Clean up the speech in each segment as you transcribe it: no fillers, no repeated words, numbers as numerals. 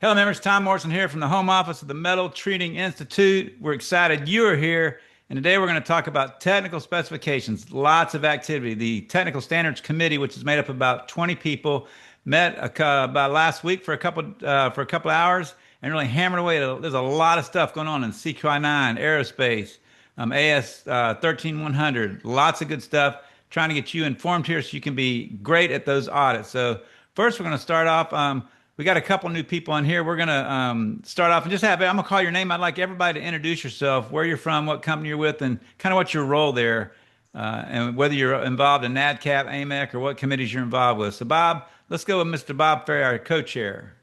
Hello, members. Tom Morrison here from the home office of the Metal Treating Institute. We're excited you are here. And today we're going to talk about technical specifications. Lots of activity. The Technical Standards Committee, which is made up of about 20 people, met about last week for a couple hours and really hammered away. There's a lot of stuff going on in CQI9, aerospace, AS 13100. Lots of good stuff. Trying to get you informed here so you can be great at those audits. So first, we're going to start off. We got a couple new people on here. We're going to start off and I'm going to call your name. I'd like everybody to introduce yourself, where you're from, what company you're with, and kind of what's your role there, and whether you're involved in Nadcap, AMEC, or what committees you're involved with. So, Bob, let's go with Mr. Bob Ferry, our co-chair.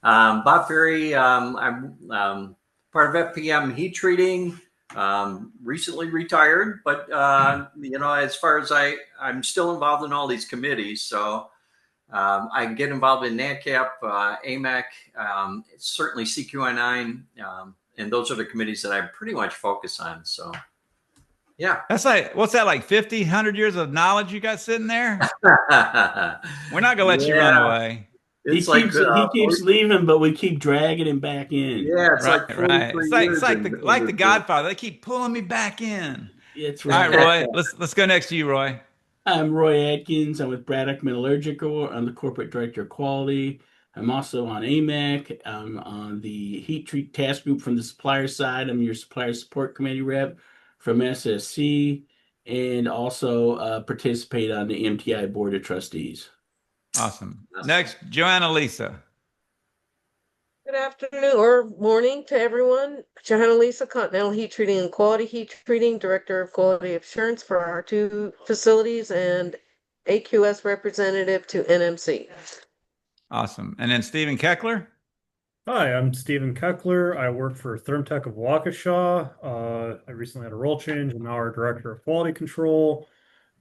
Bob Ferry, I'm part of FPM heat treating, recently retired, but, as far as I'm still involved in all these committees. So I get involved in Nadcap, AMEC, certainly CQI9, and those are the committees that I pretty much focus on. So, yeah. That's like, what's that, like 50, 100 years of knowledge you got sitting there? We're not going to let you run away. He keeps leaving, but we keep dragging him back in. Yeah, it's right. It's like the Godfather. They keep pulling me back in. It's right. All right, Roy. Let's go next to you, Roy. I'm Roy Atkins. I'm with Braddock Metallurgical. I'm the corporate director of quality. I'm also on AMEC. I'm on the heat treat task group from the supplier side. I'm your supplier support committee rep from SSC, and also participate on the MTI board of trustees. Awesome. Next, Joanna Lisa. Good afternoon or morning to everyone. Johanna Lisa, Continental Heat Treating and Quality Heat Treating, Director of Quality Assurance for our two facilities, and AQS representative to NMC. Awesome. And then Stephen Keckler. Hi, I'm Stephen Keckler. I work for Thermtech of Waukesha. I recently had a role change. I'm now our Director of Quality Control.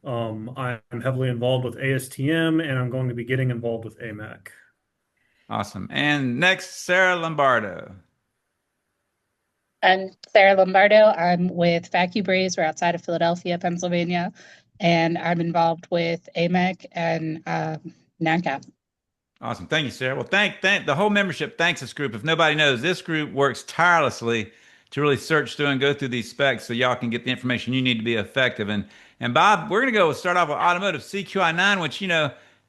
I'm heavily involved with ASTM, and I'm going to be getting involved with AMEC. Awesome. And next, Sarah Lombardo. I'm Sarah Lombardo. I'm with VacuBraze. We're outside of Philadelphia, Pennsylvania, and I'm involved with AMEC and Nadcap. Awesome. Thank you, Sarah. Well, thank the whole membership thanks this group. If nobody knows, this group works tirelessly to really search through and go through these specs so y'all can get the information you need to be effective. And Bob, we're going to start off with automotive CQI9, which,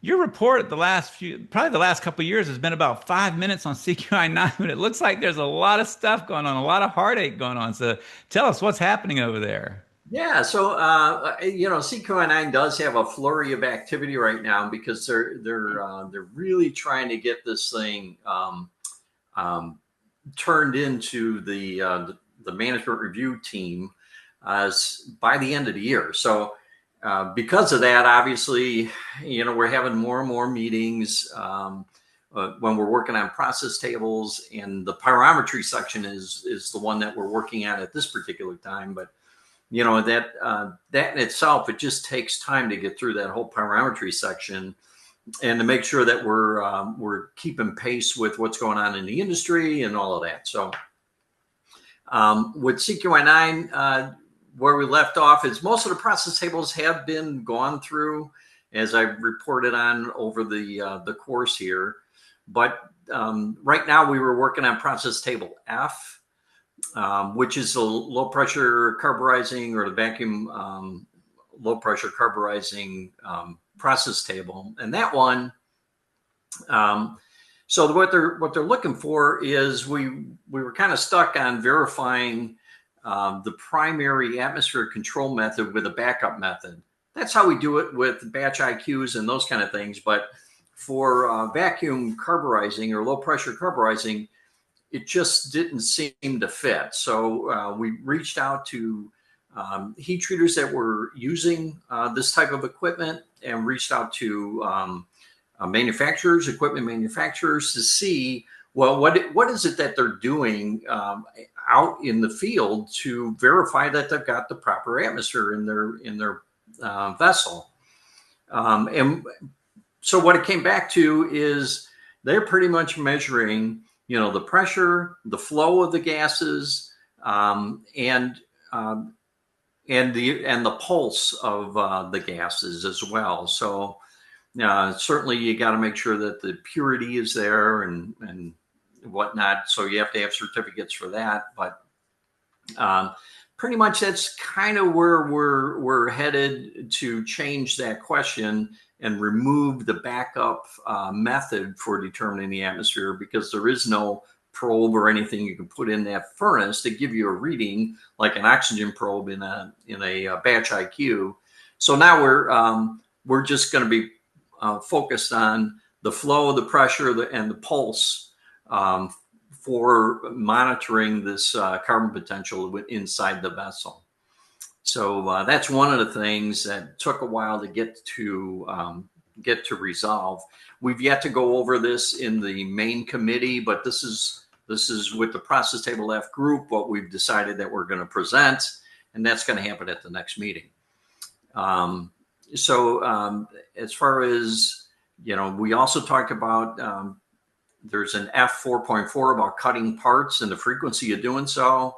your report probably the last couple of years has been about 5 minutes on CQI9, but it looks like there's a lot of stuff going on, a lot of heartache going on. So tell us what's happening over there. Yeah, so CQI9 does have a flurry of activity right now because they're really trying to get this thing turned into the management review team by the end of the year. So because of that, obviously, we're having more and more meetings when we're working on process tables, and the pyrometry section is the one that we're working on at this particular time. But that in itself, it just takes time to get through that whole pyrometry section and to make sure that we're keeping pace with what's going on in the industry and all of that. So with CQI9, where we left off is most of the process tables have been gone through, as I reported on over the course here. But right now we were working on process table F, which is the low pressure carburizing, or the vacuum low pressure carburizing process table. And that one, so what they're looking for is we were kind of stuck on verifying the primary atmospheric control method with a backup method. That's how we do it with batch IQs and those kind of things. But for vacuum carburizing or low pressure carburizing, it just didn't seem to fit. So we reached out to heat treaters that were using this type of equipment, and reached out to equipment manufacturers, to see, well, what is it that they're doing out in the field to verify that they've got the proper atmosphere in their vessel. And so what it came back to is they're pretty much measuring, the pressure, the flow of the gases, and the pulse of the gases as well. So certainly you got to make sure that the purity is there and whatnot. So you have to have certificates for that. But pretty much that's kind of where we're headed, to change that question and remove the backup method for determining the atmosphere, because there is no probe or anything you can put in that furnace to give you a reading like an oxygen probe in a batch IQ. So now we're just going to be focused on the flow, the pressure, and the pulse for monitoring this carbon potential inside the vessel. So that's one of the things that took a while to get to resolve. We've yet to go over this in the main committee, but this is with the process table F group what we've decided that we're going to present, and that's going to happen at the next meeting. So as far as, we also talked about there's an F 4.4 about cutting parts and the frequency of doing so.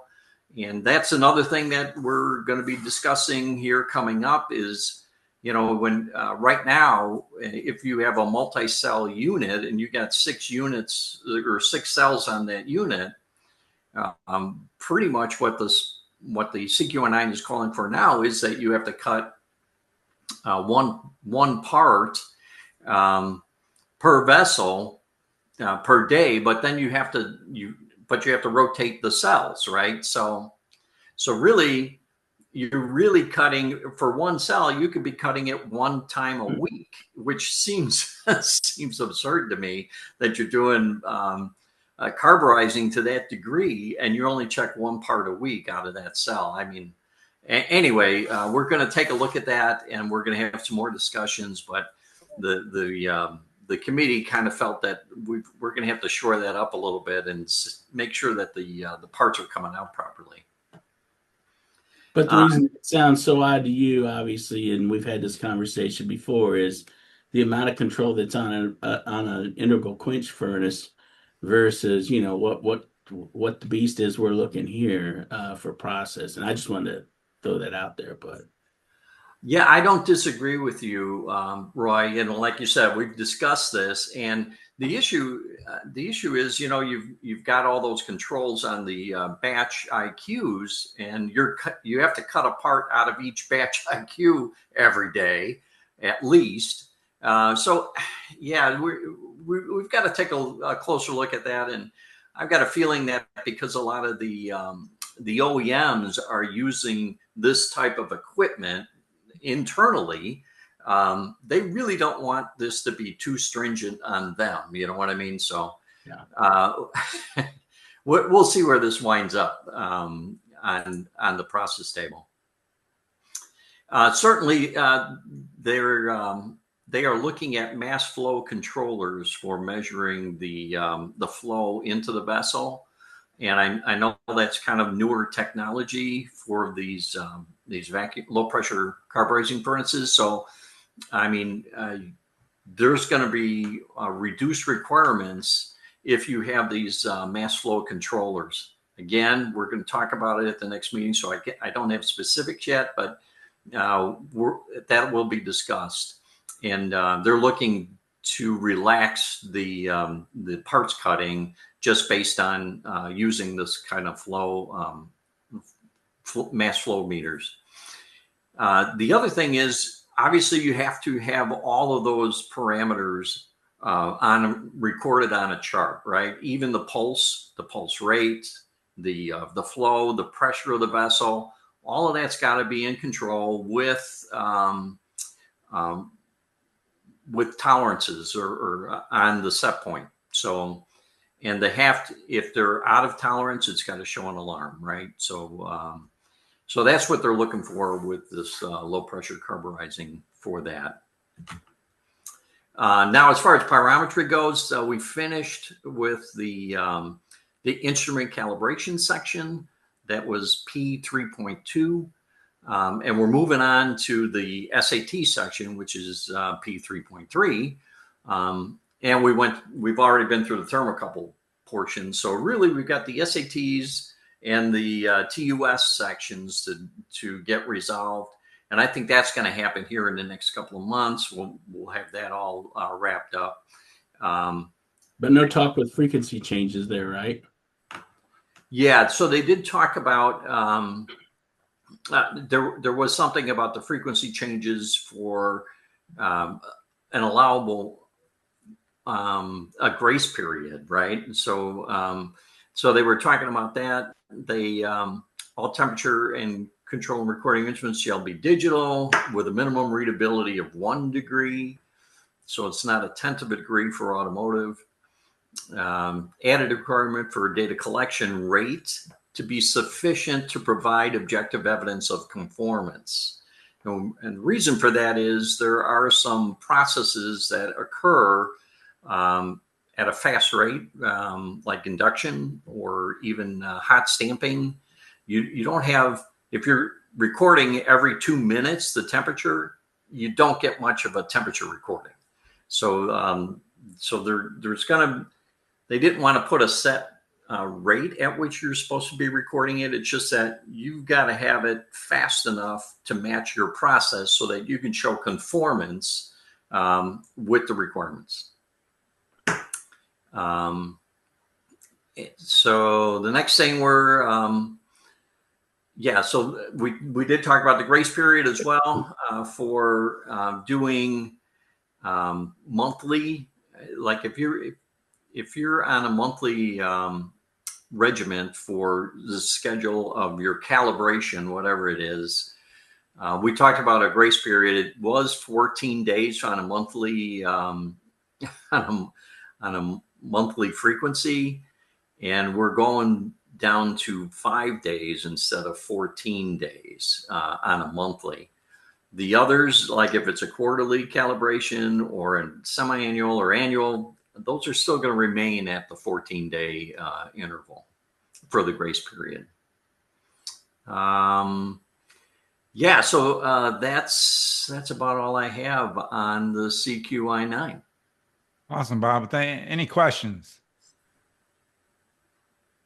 And that's another thing that we're going to be discussing here coming up is, when right now, if you have a multi-cell unit and you got 6 units or 6 cells on that unit, pretty much what the CQ9 is calling for now is that you have to cut one part per vessel per day, but then you have to rotate the cells, right? So really, you're really cutting for one cell. You could be cutting it one time a week, which seems absurd to me that you're doing carburizing to that degree, and you only check one part a week out of that cell. I mean, anyway, we're going to take a look at that, and we're going to have some more discussions. But the committee kind of felt that we're going to have to shore that up a little bit and make sure that the parts are coming out properly. But the reason it sounds so odd to you, obviously, and we've had this conversation before, is the amount of control that's on an integral quench furnace versus, what the beast is we're looking here for process. And I just wanted to throw that out there, but. Yeah, I don't disagree with you, Roy. Like you said, we've discussed this, and the issue is, you've got all those controls on the batch IQs, and you have to cut a part out of each batch IQ every day, at least. So, yeah, we've got to take a closer look at that, and I've got a feeling that because a lot of the OEMs are using this type of equipment internally, they really don't want this to be too stringent on them. You know what I mean? So yeah. We'll see where this winds up on the process table. Certainly, they are looking at mass flow controllers for measuring the flow into the vessel. And I know that's kind of newer technology for these vacuum low pressure carburizing furnaces. So, I mean, there's going to be reduced requirements if you have these mass flow controllers. Again, we're going to talk about it at the next meeting, so I don't have specifics yet, but that will be discussed. And they're looking to relax the parts cutting just based on using this kind of flow, mass flow meters. The other thing is, obviously, you have to have all of those parameters recorded on a chart, right? Even the pulse rate, the flow, the pressure of the vessel, all of that's got to be in control with tolerances or on the set point. So, and they have to, if they're out of tolerance, it's got to show an alarm, right? So, so that's what they're looking for with this low pressure carburizing for that. Now, as far as pyrometry goes, we finished with the instrument calibration section. That was P3.2. And we're moving on to the SAT section, which is P3.3. And we've already been through the thermocouple portion. So really, we've got the SATs and the TUS sections to get resolved. And I think that's going to happen here in the next couple of months. We'll have that all wrapped up. But no talk with frequency changes there, right? Yeah, so they did talk about there was something about the frequency changes for an allowable a grace period, right? So they were talking about that. They all temperature and control and recording instruments shall be digital with a minimum readability of 1 degree. So it's not a tenth of a degree for automotive. Added requirement for data collection rate to be sufficient to provide objective evidence of conformance. And the reason for that is there are some processes that occur at a fast rate, like induction or even hot stamping. You don't have, if you're recording every 2 minutes the temperature, you don't get much of a temperature recording. So there's gonna, they didn't want to put a set rate at which you're supposed to be recording it. It's just that you've got to have it fast enough to match your process so that you can show conformance with the requirements. So the next thing so we did talk about the grace period as well for doing monthly. Like if you're on a monthly regiment for the schedule of your calibration, whatever it is, we talked about a grace period. It was 14 days on a monthly on a monthly frequency, and we're going down to 5 days instead of 14 days on a monthly. The others, like if it's a quarterly calibration or a semi-annual or annual, those are still going to remain at the 14-day interval for the grace period. So that's about all I have on the CQI-9. Awesome, Bob. Any questions?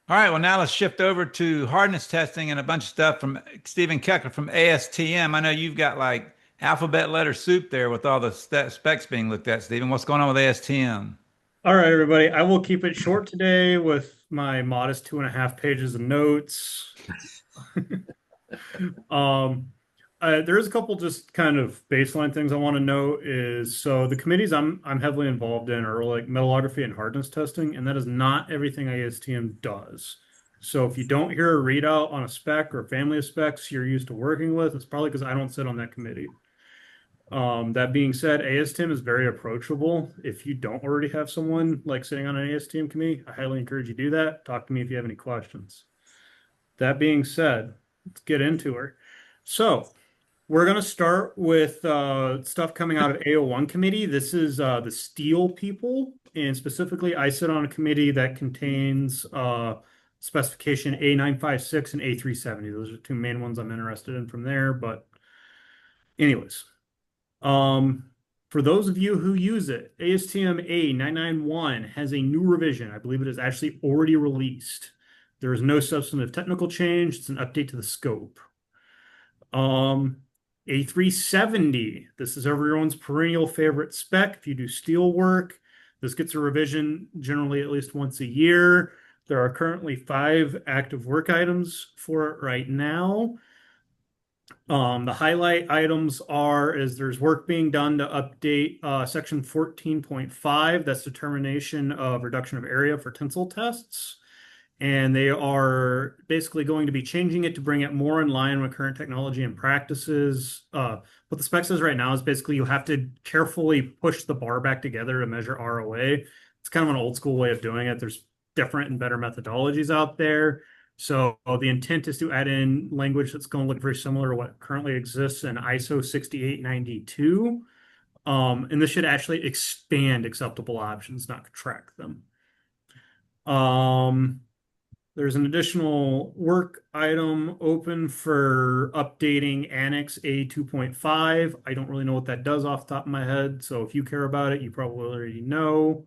All right, well, now let's shift over to hardness testing and a bunch of stuff from Stephen Keckler from ASTM. I know you've got like alphabet letter soup there with all the specs being looked at, Stephen. What's going on with ASTM? All right, everybody. I will keep it short today with my modest 2.5 pages of notes. There's a couple just kind of baseline things I want to note is, so the committees I'm heavily involved in are like metallography and hardness testing, and that is not everything ASTM does. So if you don't hear a readout on a spec or family of specs you're used to working with, it's probably because I don't sit on that committee. That being said, ASTM is very approachable. If you don't already have someone like sitting on an ASTM committee, I highly encourage you to do that. Talk to me if you have any questions. That being said, let's get into her. So we're going to start with stuff coming out of A01 committee. This is the steel people, and specifically I sit on a committee that contains specification A956 and A370. Those are two main ones I'm interested in from there. But anyways, for those of you who use it, ASTM A991 has a new revision. I believe it is actually already released. There is no substantive technical change. It's an update to the scope. A370, this is everyone's perennial favorite spec. If you do steel work, this gets a revision generally at least once a year. There are currently 5 active work items for it right now. The highlight items is there's work being done to update section 14.5. That's determination of reduction of area for tensile tests. And they are basically going to be changing it to bring it more in line with current technology and practices. What the spec says right now is basically you have to carefully push the bar back together to measure ROA. It's kind of an old school way of doing it. There's different and better methodologies out there. So the intent is to add in language that's going to look very similar to what currently exists in ISO 6892. And this should actually expand acceptable options, not contract them. There's an additional work item open for updating Annex A2.5. I don't really know what that does off the top of my head, so if you care about it, you probably already know.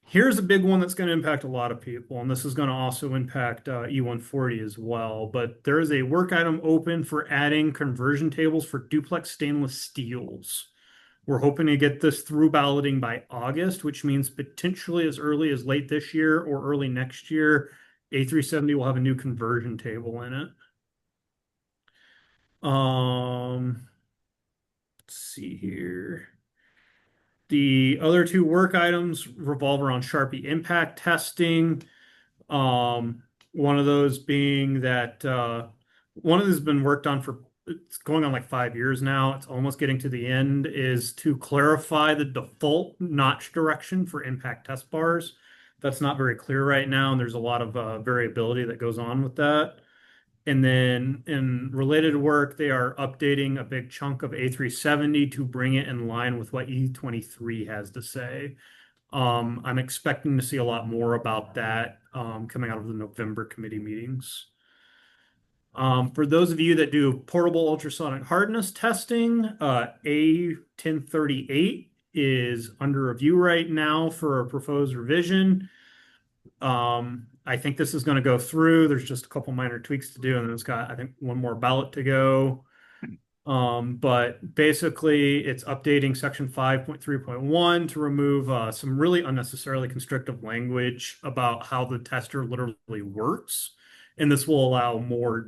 Here's a big one that's going to impact a lot of people, and this is going to also impact E140 as well. But there is a work item open for adding conversion tables for duplex stainless steels. We're hoping to get this through balloting by August, which means potentially as early as late this year or early next year, A370 will have a new conversion table in it. Let's see here. The other two work items revolve around Sharpie impact testing. One of those being that one of these has been worked on for it's going on like 5 years now. It's almost getting to the end, is to clarify the default notch direction for impact test bars. That's not very clear right now, and there's a lot of variability that goes on with that. And then in related work, they are updating a big chunk of A370 to bring it in line with what E23 has to say. I'm expecting to see a lot more about that coming out of the November committee meetings. For those of you that do portable ultrasonic hardness testing, A1038 is under review right now for a proposed revision. I think this is going to go through. There's just a couple minor tweaks to do, and then it's got, I think, one more ballot to go. But basically, it's updating section 5.3.1 to remove some really unnecessarily constrictive language about how the tester literally works. And this will allow more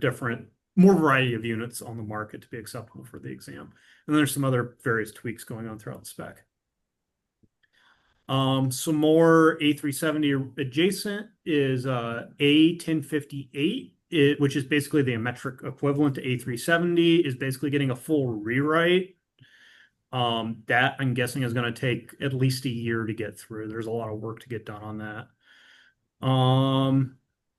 variety of units on the market to be acceptable for the exam. And then there's some other various tweaks going on throughout the spec. Some more A370 adjacent is A1058, which is basically the metric equivalent to A370, is basically getting a full rewrite. That I'm guessing is going to take at least a year to get through. There's a lot of work to get done on that.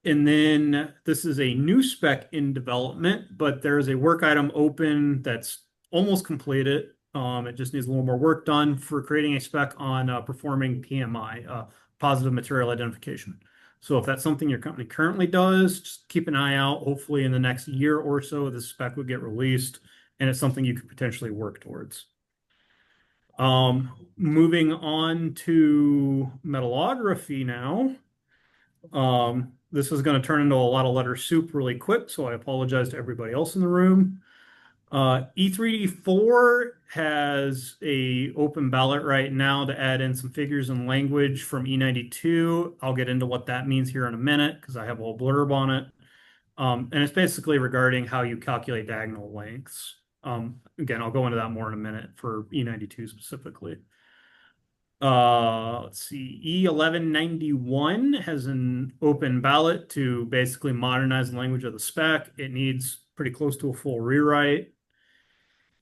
And then this is a new spec in development, but there's a work item open that's almost completed. It just needs a little more work done for creating a spec on performing PMI, positive material identification. So if that's something your company currently does, just keep an eye out. Hopefully in the next year or so, this spec would get released, and it's something you could potentially work towards. Moving on to metallography now. This is going to turn into a lot of letter soup really quick, so I apologize to everybody else in the room. E3D4 has a open ballot right now to add in some figures and language from E92. I'll get into what that means here in a minute because I have a whole blurb on it. And it's basically regarding how you calculate diagonal lengths. Again, I'll go into that more in a minute for E92 specifically. Let's see, E1191 has an open ballot to basically modernize the language of the spec. It needs pretty close to a full rewrite.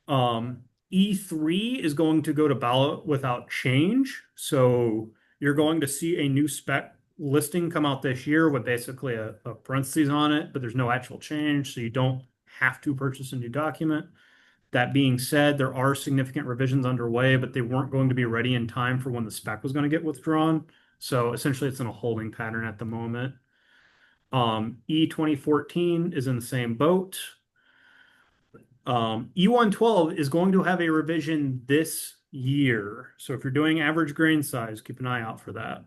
E3 is going to go to ballot without change. So you're going to see a new spec listing come out this year with basically a parentheses on it, but there's no actual change. So you don't have to purchase a new document. That being said, there are significant revisions underway, but they weren't going to be ready in time for when the spec was going to get withdrawn. So essentially it's in a holding pattern at the moment. E2014 is in the same boat. E112 is going to have a revision this year. So if you're doing average grain size, keep an eye out for that.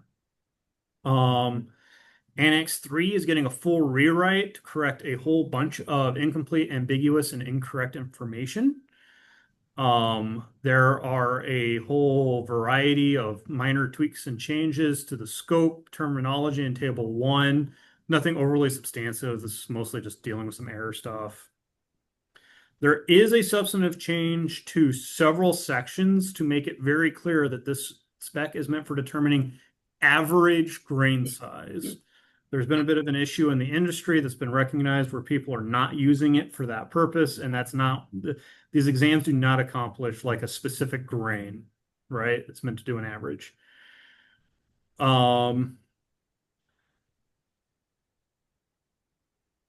Annex 3 is getting a full rewrite to correct a whole bunch of incomplete, ambiguous, and incorrect information. There are a whole variety of minor tweaks and changes to the scope, terminology in Table 1. Nothing overly substantive. This is mostly just dealing with some error stuff. There is a substantive change to several sections to make it very clear that this spec is meant for determining average grain size. There's been a bit of an issue in the industry that's been recognized where people are not using it for that purpose, and that's not, these exams do not accomplish like a specific grain, right? It's meant to do an average.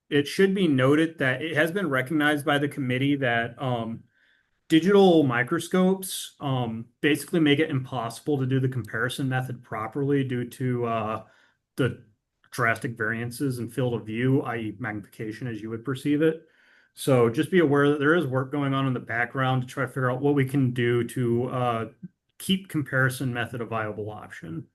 It should be noted that it has been recognized by the committee that digital microscopes basically make it impossible to do the comparison method properly due to the drastic variances in field of view, i.e. magnification as you would perceive it. So just be aware that there is work going on in the background to try to figure out what we can do to keep comparison method a viable option.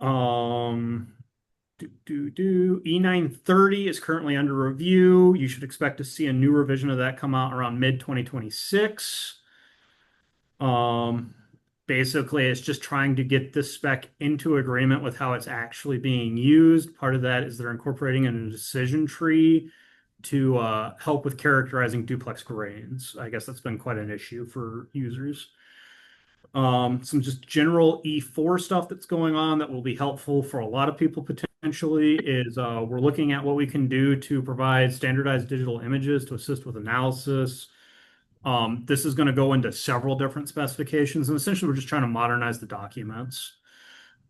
E930 is currently under review. You should expect to see a new revision of that come out around mid 2026. Um, Basically, it's just trying to get this spec into agreement with how it's actually being used. Part of that is they're incorporating in a decision tree to help with characterizing duplex grains. I guess that's been quite an issue for users. Some just general E4 stuff that's going on that will be helpful for a lot of people potentially is we're looking at what we can do to provide standardized digital images to assist with analysis. This is going to go into several different specifications, and essentially we're just trying to modernize the documents.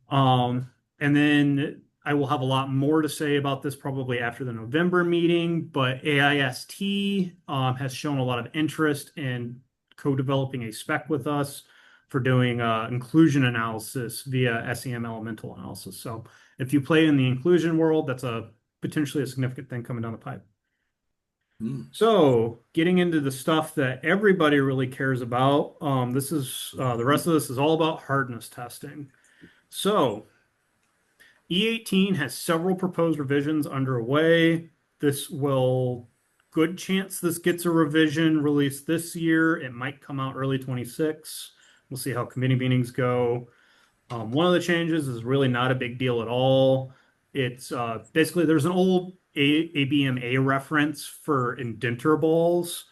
And then I will have a lot more to say about this probably after the November meeting, but AIST has shown a lot of interest in co-developing a spec with us for doing inclusion analysis via SEM elemental analysis. So if you play in the inclusion world, that's potentially a significant thing coming down the pipe. So getting into the stuff that everybody really cares about, this is the rest of this is all about hardness testing. So E18 has several proposed revisions underway. Good chance this gets a revision released this year. It might come out early 26. We'll see how committee meetings go. One of the changes is really not a big deal at all. It's basically there's an old ABMA reference for indenter balls,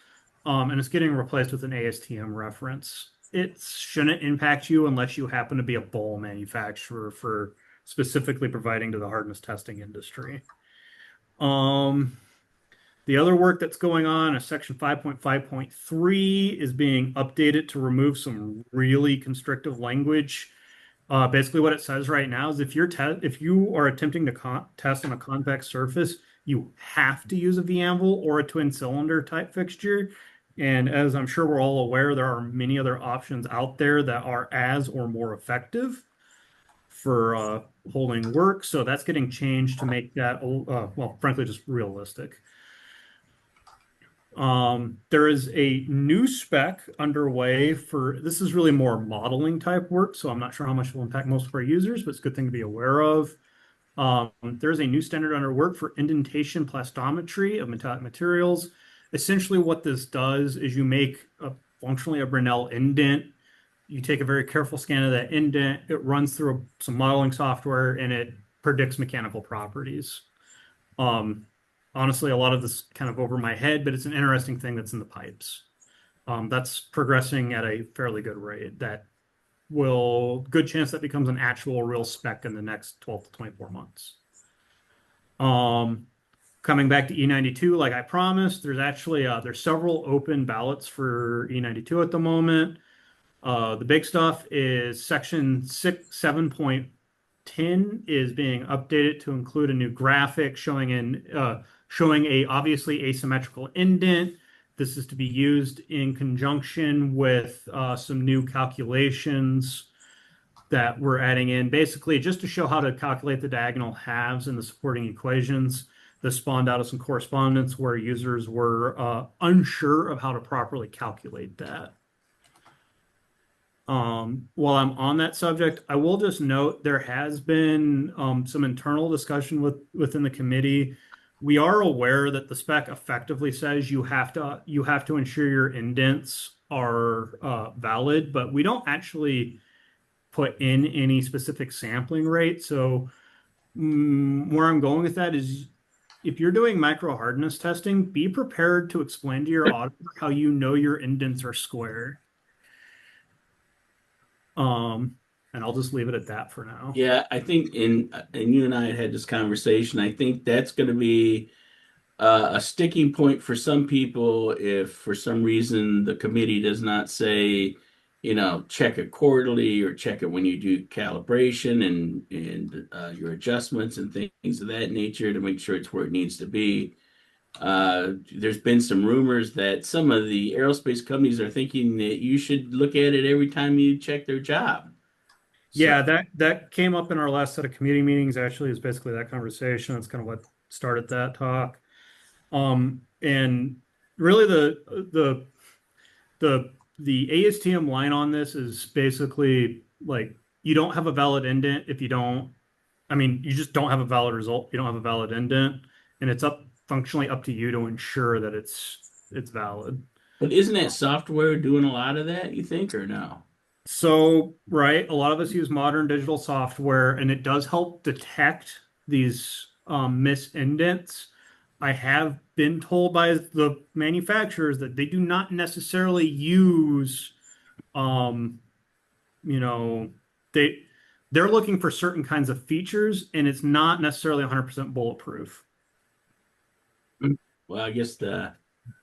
and it's getting replaced with an ASTM reference. It shouldn't impact you unless you happen to be a ball manufacturer for specifically providing to the hardness testing industry. The other work that's going on is Section 5.5.3 is being updated to remove some really constrictive language. Basically, what it says right now is if you are attempting to test on a convex surface, you have to use a V-anvil or a twin cylinder type fixture. And as I'm sure we're all aware, there are many other options out there that are as or more effective for holding work. So that's getting changed to make that, well, frankly, just realistic. There is a new spec underway for this is really more modeling type work, so I'm not sure how much it will impact most of our users, but it's a good thing to be aware of. There's a new standard under work for indentation plastometry of metallic materials. Essentially, what this does is you make functionally a Brinell indent. You take a very careful scan of that indent, it runs through some modeling software, and it predicts mechanical properties. Honestly, a lot of this kind of over my head, but it's an interesting thing that's in the pipes. That's progressing at a fairly good rate. Good chance that becomes an actual real spec in the next 12 to 24 months. Coming back to E92, like I promised, there's several open ballots for E92 at the moment. The big stuff is Section 7.10 is being updated to include a new graphic showing a obviously asymmetrical indent. This is to be used in conjunction with some new calculations that we're adding in, basically just to show how to calculate the diagonal halves in the supporting equations. This spawned out of some correspondence where users were unsure of how to properly calculate that. While I'm on that subject, I will just note there has been some internal discussion within the committee. We are aware that the spec effectively says you have to ensure your indents are valid, but we don't actually put in any specific sampling rate. So where I'm going with that is if you're doing micro hardness testing, be prepared to explain to your auditor how you know your indents are square. And I'll just leave it at that for now. Yeah, I think and you and I had this conversation. I think that's going to be a sticking point for some people if for some reason the committee does not say, check it quarterly or check it when you do calibration and your adjustments and things of that nature to make sure it's where it needs to be. There's been some rumors that some of the aerospace companies are thinking that you should look at it every time you check their job. Yeah, that came up in our last set of committee meetings, actually, is basically that conversation. That's kind of what started that talk. And really the ASTM line on this is basically like you don't have a valid indent if you don't I mean, you just don't have a valid result. You don't have a valid indent, and it's functionally up to you to ensure that it's valid. But isn't that software doing a lot of that, you think, or no? So, right, a lot of us use modern digital software, and it does help detect these misindents. I have been told by the manufacturers that they do not necessarily use, um, you know, they they're looking for certain kinds of features, and it's not necessarily 100% bulletproof. Well, I guess But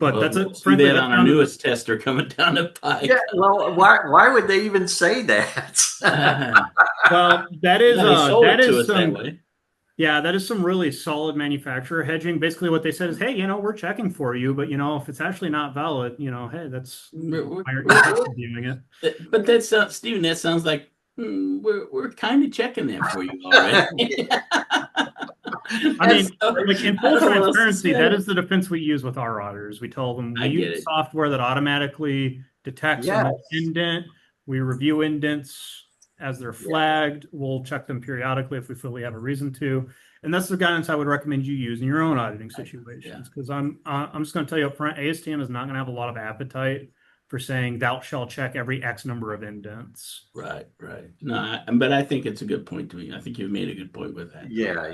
well, that's we'll it. see Frankly, that that's on our down to newest tester coming down the Yeah, pike. well, why would they even say that? well, Yeah, they sold that it to is us that some way. yeah, that is some really solid manufacturer hedging. Basically, what they said is, hey, we're checking for you, but if it's actually not valid, hey, that's We're- why aren't you we're- testing viewing it? but that sounds, Steven, that sounds like we're kind of checking that for you already. I mean, like in I full don't know what else to transparency, that say. is the defense we use with our auditors. We tell them we I get use it. software that automatically detects a Yes. indent. We review indents as they're Yeah. flagged. We'll check them periodically if we feel we have a reason to. And that's the guidance I would recommend you use in your own auditing situations. Because I'm just going to tell you up front, ASTM is not going to have a lot of appetite for saying thou shall check every X number of indents. Right, right. No, but I think it's a good point to me. I think you've made a good point with that. Yeah.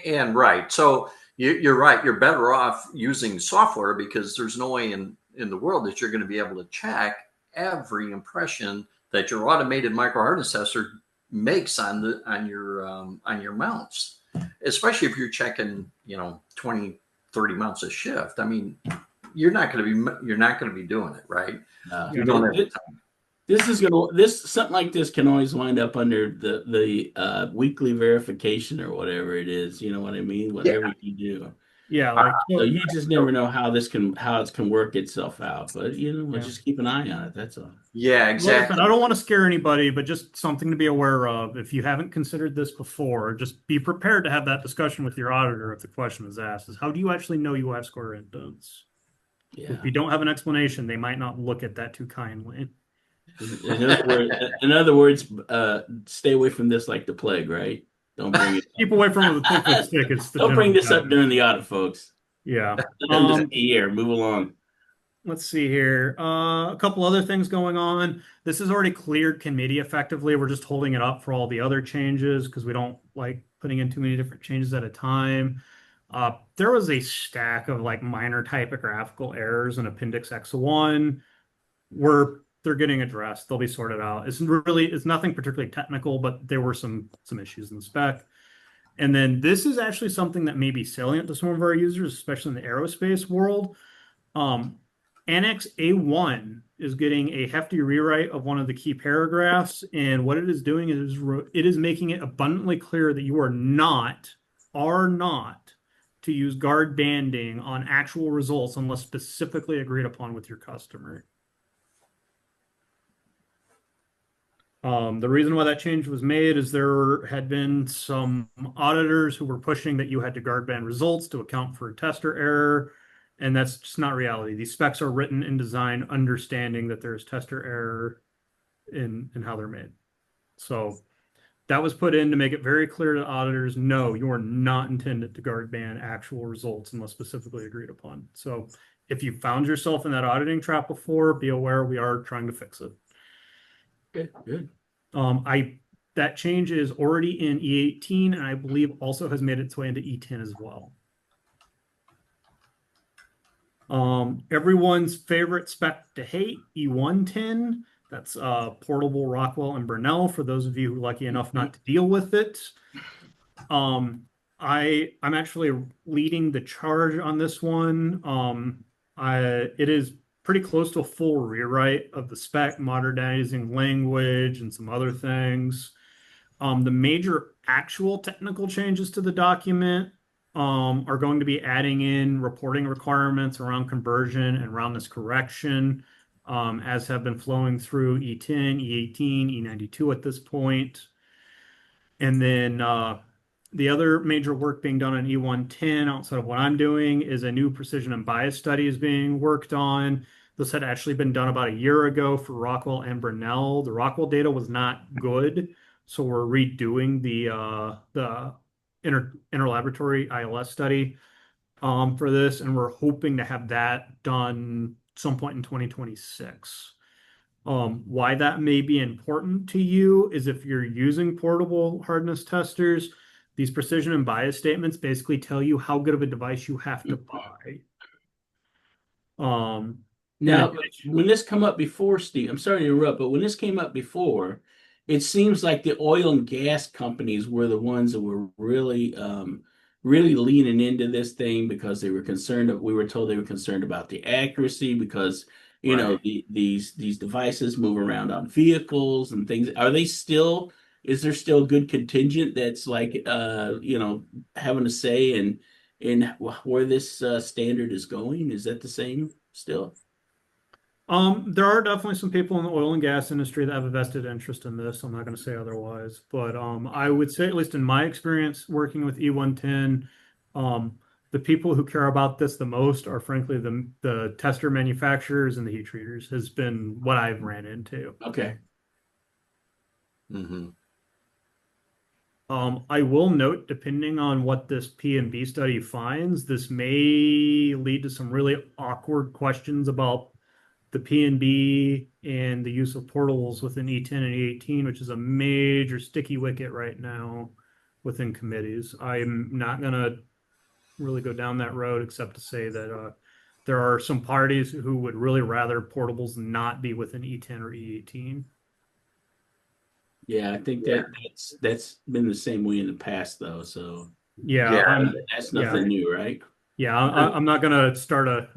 And right. So you're right. You're better off using software because there's no way in the world that you're going to be able to check every impression that your automated microhardness tester makes on your mounts, especially if you're checking 20, 30 mounts a shift. I mean, you're not going to be doing it right. You don't have the time. Something like this can always wind up under the weekly verification or whatever it is. You know what I mean? Whatever you do. Yeah, like So you just never know how it can work itself out. But we'll Yeah. just keep an eye on it. That's all. Yeah, Like I exactly. said, I don't want to scare anybody, but just something to be aware of. If you haven't considered this before, just be prepared to have that discussion with your auditor if the question is asked, is how do you actually know you have square indents? Yeah. If you don't have an explanation, they might not look at that too kindly. In other words, stay away from this like the plague, right? Don't bring it. Keep away from it with a 10-foot stick. It's the Don't bring general this up guidance. during the audit, folks. Yeah. Just a year. Move along. Let's see here. A couple other things going on. This is already cleared committee effectively. We're just holding it up for all the other changes because we don't like putting in too many different changes at a time. There was a stack of like minor typographical errors in Appendix X1 where they're getting addressed. They'll be sorted out. It's nothing particularly technical, but there were some issues in the spec. And then this is actually something that may be salient to some of our users, especially in the aerospace world. Annex A1 is getting a hefty rewrite of one of the key paragraphs, and what it is doing is it is making it abundantly clear that you are not to use guard banding on actual results unless specifically agreed upon with your customer. The reason why that change was made is there had been some auditors who were pushing that you had to guard band results to account for a tester error, and that's just not reality. These specs are written and designed understanding that there's tester error in how they're made. So that was put in to make it very clear to auditors, no, you are not intended to guard band actual results unless specifically agreed upon. So if you found yourself in that auditing trap before, be aware we are trying to fix it. Good. That change is already in E18 and I believe also has made its way into E10 as well. Everyone's favorite spec to hate, E110. That's portable Rockwell and Burnell for those of you who are lucky enough not to deal with it. I'm actually leading the charge on this one. It is pretty close to a full rewrite of the spec, modernizing language and some other things. The major actual technical changes to the document are going to be adding in reporting requirements around conversion and roundness correction, as have been flowing through E10, E18, E92 at this point. And then the other major work being done on E110 outside of what I'm doing is a new precision and bias study is being worked on. This had actually been done about a year ago for Rockwell and Burnell. The Rockwell data was not good. So we're redoing the interlaboratory ILS study for this, and we're hoping to have that done some point in 2026. Why that may be important to you is if you're using portable hardness testers, these precision and bias statements basically tell you how good of a device you have to buy. Now, when this come up before, Steve, I'm sorry to interrupt, but when this came up before, it seems like the oil and gas companies were the ones that were really, really leaning into this thing because they were concerned. We were told they were concerned about the accuracy because these devices move around on vehicles and things. Are they still? Is there still a good contingent that's like having a say in where this standard is going? Is that the same still? There are definitely some people in the oil and gas industry that have a vested interest in this. I'm not going to say otherwise, but I would say, at least in my experience working with E110, the people who care about this the most are frankly the tester manufacturers and the heat treaters has been what I've ran into. Okay. Mm-hmm. I will note, depending on what this P&B study finds, this may lead to some really awkward questions about the P&B and the use of portables within E10 and E18, which is a major sticky wicket right now within committees. I'm not going to really go down that road except to say that there are some parties who would really rather portables not be within E10 or E18. Yeah, I think that's been the same way in the past, though. So that's nothing new, right? Yeah, I'm not going to start a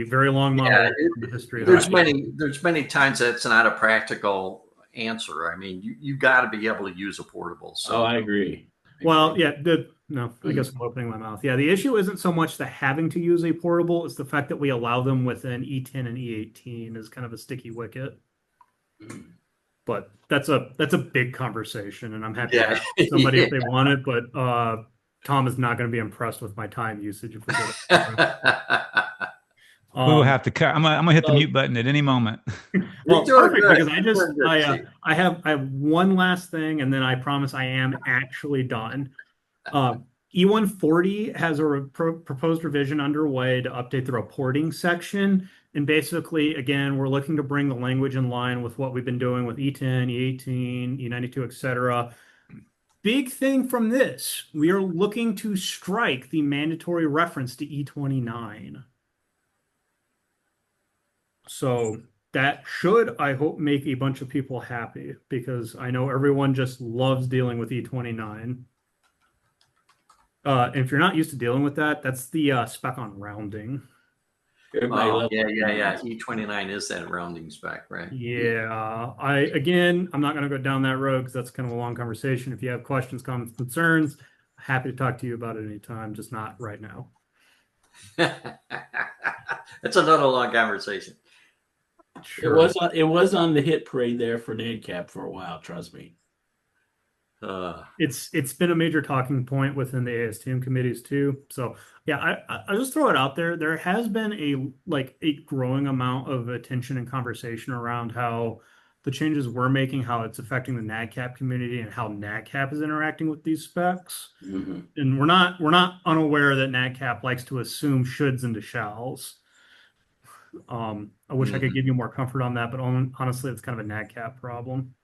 very long monologue on the history of that. There's many times that's not a practical answer. I mean, you got to be able to use a portable. So I agree. Well, yeah, I guess I'm opening my mouth. Yeah, the issue isn't so much the having to use a portable, it's the fact that we allow them within E10 and E18 is kind of a sticky wicket. But that's a big conversation, and I'm happy to have somebody if they want it, but Tom is not going to be impressed with my time usage if we go to we'll have to cut. I'm gonna hit the mute button at any moment. Well, perfect, because I have one last thing, and then I promise I am actually done. E140 has a proposed revision underway to update the reporting section. And basically, again, we're looking to bring the language in line with what we've been doing with E10, E18, E92, etc. Big thing from this, we are looking to strike the mandatory reference to E29. So that should, I hope, make a bunch of people happy because I know everyone just loves dealing with E29. And if you're not used to dealing with that, that's the spec on rounding. Yeah. E29 is that rounding spec, right? Yeah. I'm not going to go down that road because that's kind of a long conversation. If you have questions, comments, concerns, happy to talk to you about it anytime, just not right now. That's another long conversation. Sure. It was on the hit parade there for Nadcap for a while, trust me. It's been a major talking point within the ASTM committees too. So yeah, I'll just throw it out there. There has been a growing amount of attention and conversation around how the changes we're making, how it's affecting the Nadcap community and how Nadcap is interacting with these specs. Mm-hmm. And we're not unaware that Nadcap likes to assume shoulds into shalls. I wish I could give you more comfort on that, but honestly, it's kind of a Nadcap problem.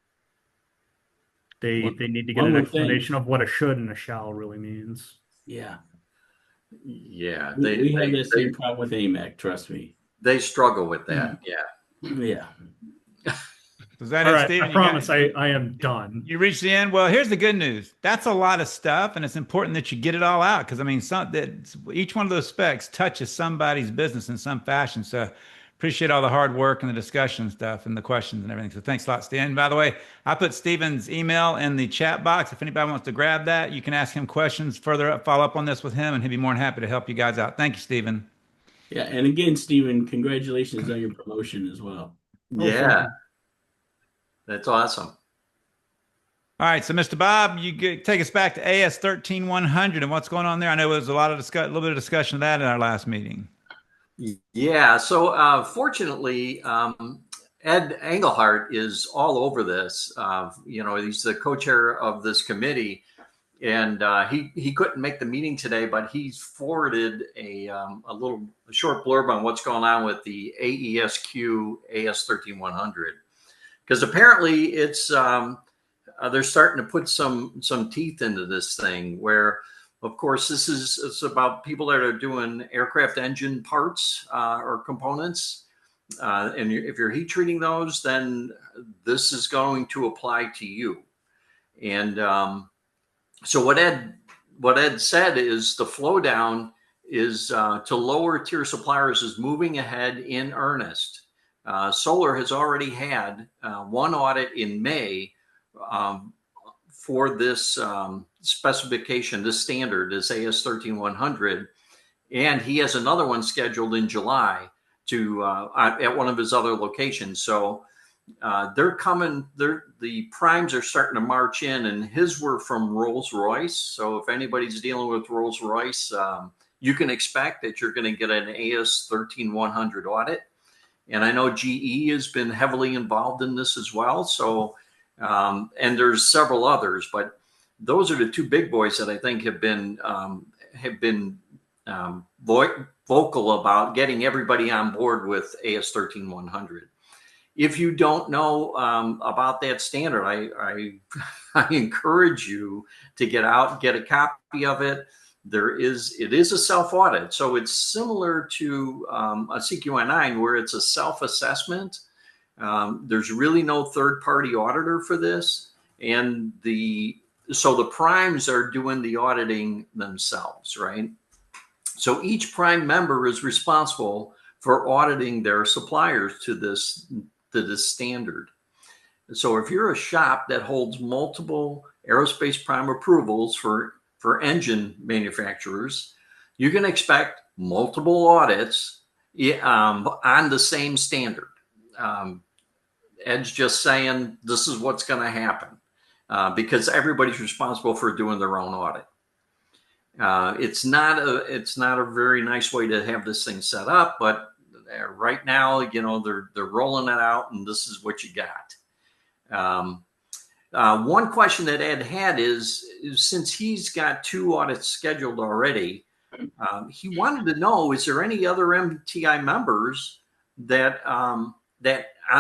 They need to get an explanation of what a should and a shall really means. Yeah. Yeah. We have the same problem with AMEC, trust me. They struggle with that. Yeah. Was that all it, right, Steve? I promise I am done. You reached the end. Well, here's the good news. That's a lot of stuff, and it's important that you get it all out because I mean, each one of those specs touches somebody's business in some fashion. So appreciate all the hard work and the discussion stuff and the questions and everything. So thanks a lot, Steve. And by the way, I put Steven's email in the chat box. If anybody wants to grab that, you can ask him questions further up, follow up on this with him, and he'd be more than happy to help you guys out. Thank you, Steven. Yeah, and again, Steven, congratulations on your promotion as well. Yeah. That's awesome. All right, so Mr. Bob, take us back to AS 13100 and what's going on there. I know there was a little bit of discussion of that in our last meeting. Yeah. So fortunately, Ed Engelhardt is all over this. He's the co-chair of this committee, and he couldn't make the meeting today, but he's forwarded a short blurb on what's going on with the AESQ AS13100, because apparently it's they're starting to put some teeth into this thing. Where, of course, it's about people that are doing aircraft engine parts or components. And if you're heat treating those, then this is going to apply to you. And so what Ed said is the flow down is to lower tier suppliers is moving ahead in earnest. Solar has already had one audit in May for this specification, this standard, this AS13100, and he has another one scheduled in July to at one of his other locations. So they're coming. The primes are starting to march in, and his were from Rolls-Royce. So if anybody's dealing with Rolls-Royce, you can expect that you're going to get an AS13100 audit. And I know GE has been heavily involved in this as well. So and there's several others, but those are the two big boys that I think have been vocal about getting everybody on board with AS13100. If you don't know about that standard, I encourage you to get out, get a copy of it. It is a self-audit. So it's similar to a CQN9 where it's a self-assessment. There's really no third-party auditor for this. And so the primes are doing the auditing themselves, right? So each prime member is responsible for auditing their suppliers to this standard. So if you're a shop that holds multiple aerospace prime approvals for engine manufacturers, you can expect multiple audits on the same standard. Ed's just saying this is what's going to happen because everybody's responsible for doing their own audit. It's not a very nice way to have this thing set up, but right now, they're rolling it out, and this is what you got. One question that Ed had is since he's got 2 audits scheduled already, he wanted to know, is there any other MTI members that on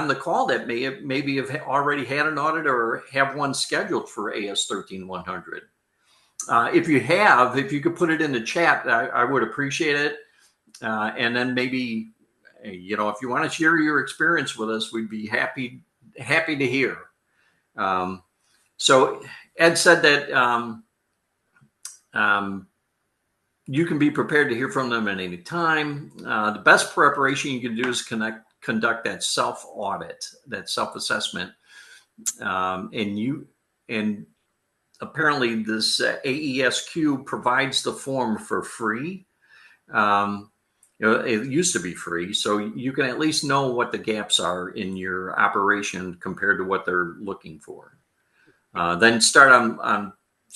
the call that maybe have already had an audit or have one scheduled for AS13100? If you could put it in the chat, I would appreciate it. And then maybe, if you want to share your experience with us, we'd be happy to hear. So Ed said that you can be prepared to hear from them at any time. The best preparation you can do is conduct that self-audit, that self-assessment. And apparently this AESQ provides the form for free. It used to be free, so you can at least know what the gaps are in your operation compared to what they're looking for. Then start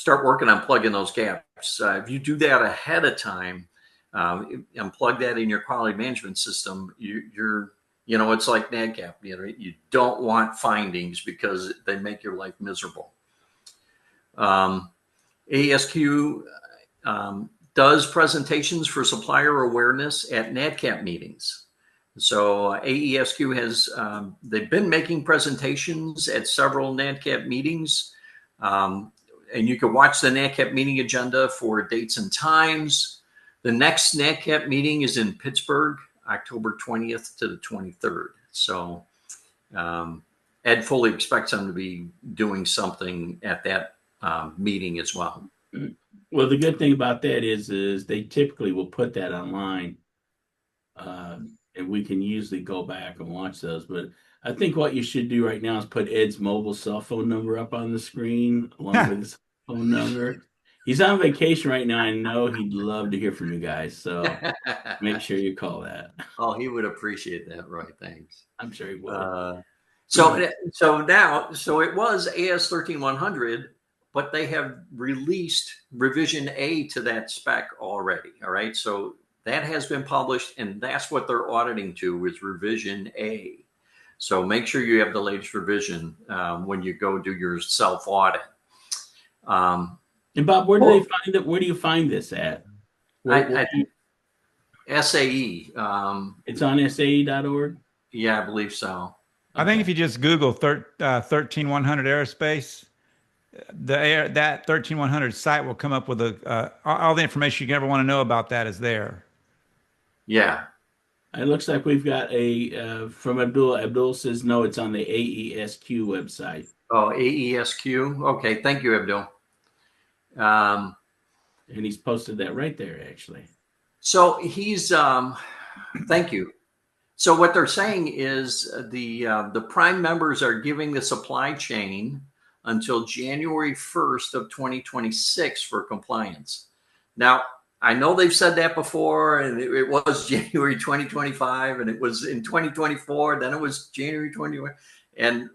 working on plugging those gaps. If you do that ahead of time and plug that in your quality management system, it's like Nadcap. You don't want findings because they make your life miserable. ASQ does presentations for supplier awareness at Nadcap meetings. So AESQ has, they've been making presentations at several Nadcap meetings. And you can watch the Nadcap meeting agenda for dates and times. The next Nadcap meeting is in Pittsburgh, October 20th to the 23rd. So Ed fully expects them to be doing something at that meeting as well. Well, the good thing about that is they typically will put that online, and we can usually go back and watch those. But I think what you should do right now is put Ed's mobile cell phone number up on the screen along with his phone number. He's on vacation right now. I know he'd love to hear from you guys, so make sure you call that. Oh, he would appreciate that, Roy. Thanks. I'm sure he would. So it was AS13100. But they have released revision A to that spec already. All right. So that has been published, and that's what they're auditing to is revision A. So make sure you have the latest revision when you go do your self audit. And Bob, where do they find it? Where do you find this at? SAE. It's on SAE.org. Yeah, I believe so. I think if you just Google 13100 aerospace, that 13100 site will come up with all the information you can ever want to know about that is there. Yeah. It looks like we've got from Abdul. Abdul says no, it's on the AESQ website. Oh, AESQ. Okay, thank you, Abdul. And he's posted that right there, actually. So he's thank you. So what they're saying is the prime members are giving the supply chain until January 1st of 2026 for compliance. Now, I know they've said that before, and it was January 2025, and it was in 2024, then it was January 21. And,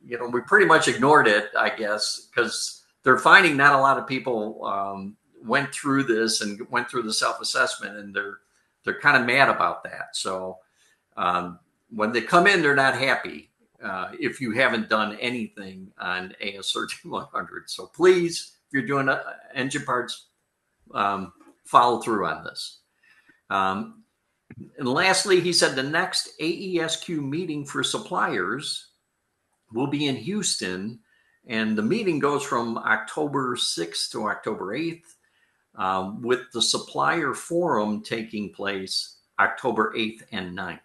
we pretty much ignored it, I guess, because they're finding not a lot of people went through this and went through the self-assessment, and they're kind of mad about that. So when they come in, they're not happy if you haven't done anything on AS 13100. So please, if you're doing engine parts, follow through on this. And lastly, he said the next AESQ meeting for suppliers will be in Houston, and the meeting goes from October 6th to October 8th, with the supplier forum taking place October 8th and 9th.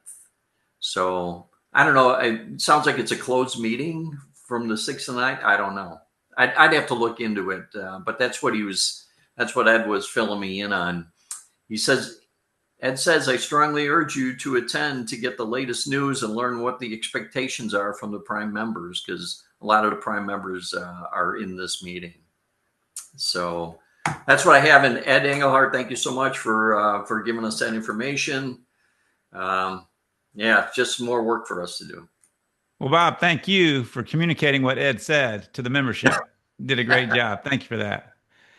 So I don't know. It sounds like it's a closed meeting from the 6th and 9th. I don't know. I'd have to look into it, but that's what Ed was filling me in on. Ed says, I strongly urge you to attend to get the latest news and learn what the expectations are from the prime members, because a lot of the prime members are in this meeting. So that's what I have. And Ed Engelhardt, thank you so much for giving us that information. Just more work for us to do. Well, Bob, thank you for communicating what Ed said to the membership. You did a great job. Thank you for that.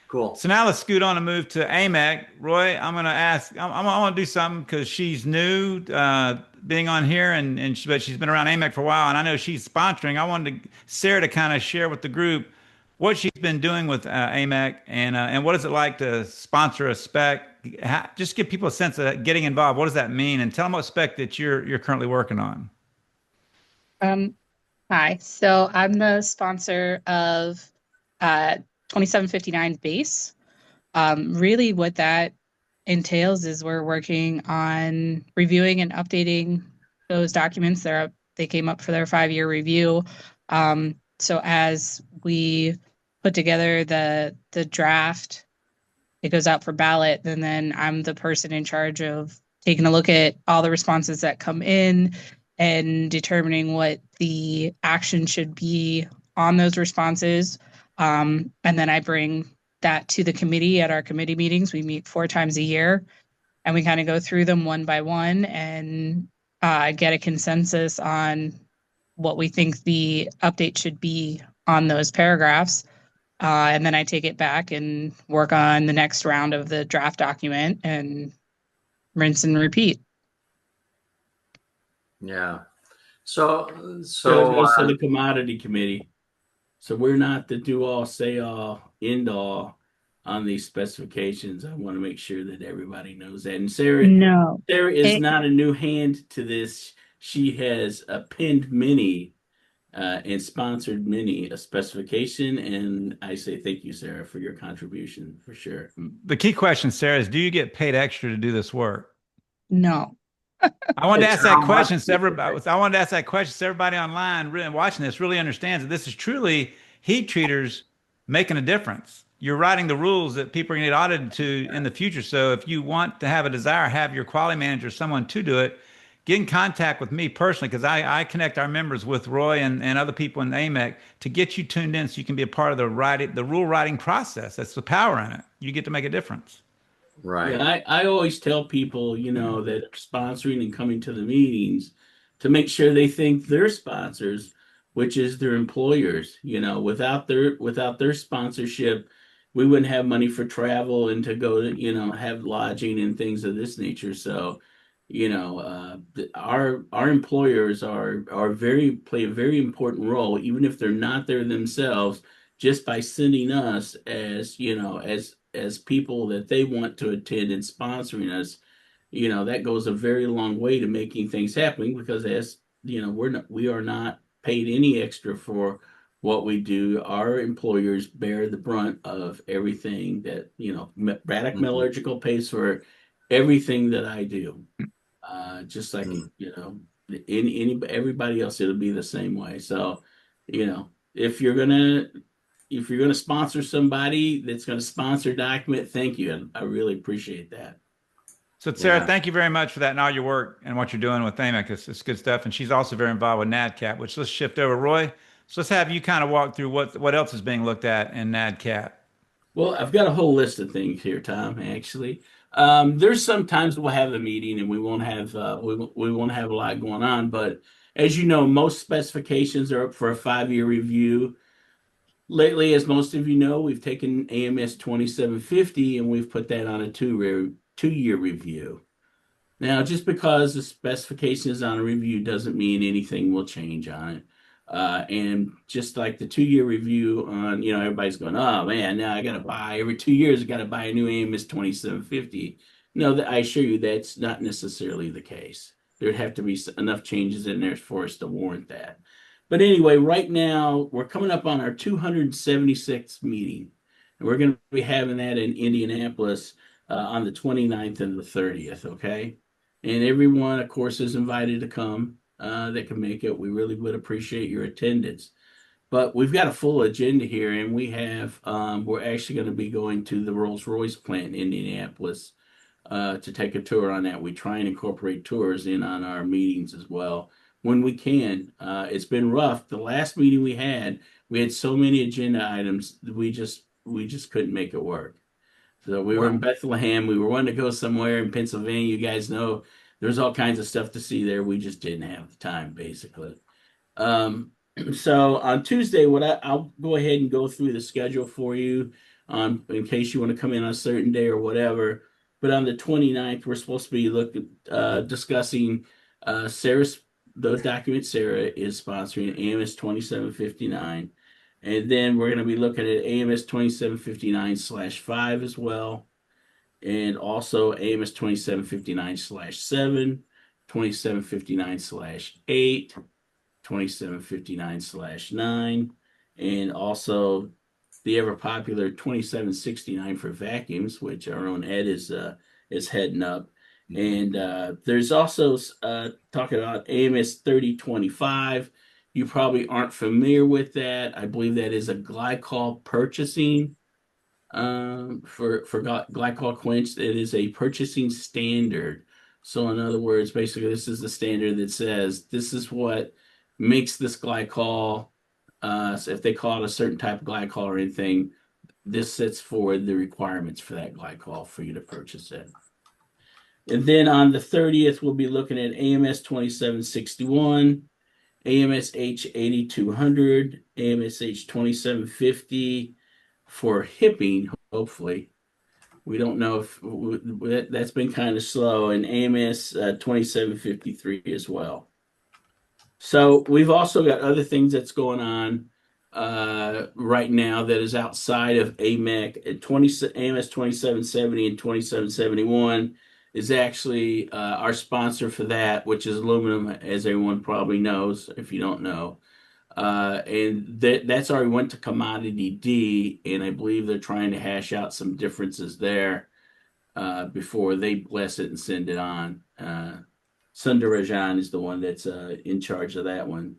Cool. So now let's scoot on and move to AMEC. Roy, I'm going to ask, I want to do something because she's new being on here, but she's been around AMEC for a while, and I know she's sponsoring. I wanted Sarah to kind of share with the group what she's been doing with AMEC and what is it like to sponsor a spec. Just give people a sense of getting involved. What does that mean? And tell them what spec that you're currently working on. Hi. So I'm the sponsor of 2759 base. Really what that entails is we're working on reviewing and updating those documents. They came up for their 5-year review. So as we put together the draft, it goes out for ballot, and then I'm the person in charge of taking a look at all the responses that come in and determining what the action should be on those responses. And then I bring that to the committee at our committee meetings. We meet 4 times a year, and we kind of go through them one by one and get a consensus on what we think the update should be on those paragraphs. And then I take it back and work on the next round of the draft document and rinse and repeat. Yeah. So it goes to the commodity committee. So we're not the do all, say all, end all on these specifications. I want to make sure that everybody knows that. And Sarah is not a new hand to this. She has pinned many and sponsored many a specification. And I say thank you, Sarah, for your contribution, for sure. The key question, Sarah, is do you get paid extra to do this work? No. I wanted to ask that question so everybody online watching this really understands that this is truly heat treaters making a difference. You're writing the rules that people are going to get audited to in the future. So if you want to have a desire, have your quality manager, someone to do it, get in contact with me personally, because I connect our members with Roy and other people in AMEC to get you tuned in so you can be a part of the rule writing process. That's the power in it. You get to make a difference. Right. Yeah, I always tell people, that are sponsoring and coming to the meetings to make sure they thank their sponsors, which is their employers. Without their sponsorship, we wouldn't have money for travel and to go to, have lodging and things of this nature. So Our employers are very play a very important role, even if they're not there themselves, just by sending us as as people that they want to attend and sponsoring us. That goes a very long way to making things happening, because as we are not paid any extra for what we do. Our employers bear the brunt of everything that Braddock Mhm. Metallurgical pays for everything that I do. Just like Mm. any everybody else, it'll be the same way. So, if you're gonna sponsor somebody that's gonna sponsor a document, thank you. And I really appreciate that. So, Sarah, Yeah. thank you very much for that and all your work and what you're doing with AMEC. It's good stuff. And she's also very involved with Nadcap, which let's shift over. Roy, so let's have you kind of walk through what else is being looked at in Nadcap. Well, I've got a whole list of things here, Tom, actually. There's sometimes we'll have a meeting and we won't have a lot going on, but as you know, most specifications are up for a 5-year review. Lately, as most of you know, we've taken AMS 2750 and we've put that on a 2-year review. Now, just because the specification is on a review doesn't mean anything will change on it. And just like the 2-year review on, everybody's going, oh man, now I got to buy every 2 years, I got to buy a new AMS 2750. No, I assure you that's not necessarily the case. There'd have to be enough changes in there for us to warrant that. But anyway, right now we're coming up on our 276th meeting, and we're going to be having that in Indianapolis on the 29th and the 30th. Okay. And everyone, of course, is invited to come that can make it. We really would appreciate your attendance. But we've got a full agenda here, and we're actually going to be going to the Rolls-Royce plant in Indianapolis to take a tour on that. We try and incorporate tours in on our meetings as well when we can. It's been rough. The last meeting we had so many agenda items that we just couldn't make it work. So we were in Well, Bethlehem. We were wanting to go somewhere in Pennsylvania. You guys know there's all kinds of stuff to see there. We just didn't have the time, basically. Um, so on Tuesday, I'll go ahead and go through the schedule for you in case you want to come in on a certain day or whatever. But on the 29th, we're supposed to be discussing Sarah's the document Sarah is sponsoring, AMS 2759. And then we're going to be looking at AMS 2759/5 as well, and also AMS 2759/7, 2759/8, 2759/9, and also the ever popular 2769 for vacuums, which our own Ed is heading up. And there's also talking about AMS 3025. You probably aren't familiar with that. I believe that is a glycol purchasing for glycol quench. It is a purchasing standard. So in other words, basically, this is the standard that says this is what makes this glycol. So if they call it a certain type of glycol or anything, this sets forward the requirements for that glycol for you to purchase it. And then on the 30th, we'll be looking at AMS 2761, AMSH 8200, AMSH 2750 for hipping, hopefully. We don't know if that's been kind of slow, and AMS 2753 as well. So we've also got other things that's going on right now that is outside of AMEC. AMS 2770 and 2771 is actually our sponsor for that, which is aluminum, as everyone probably knows, if you don't know. And that's already went to Commodity D, and I believe they're trying to hash out some differences there before they bless it and send it on. Sundarajan is the one that's in charge of that one.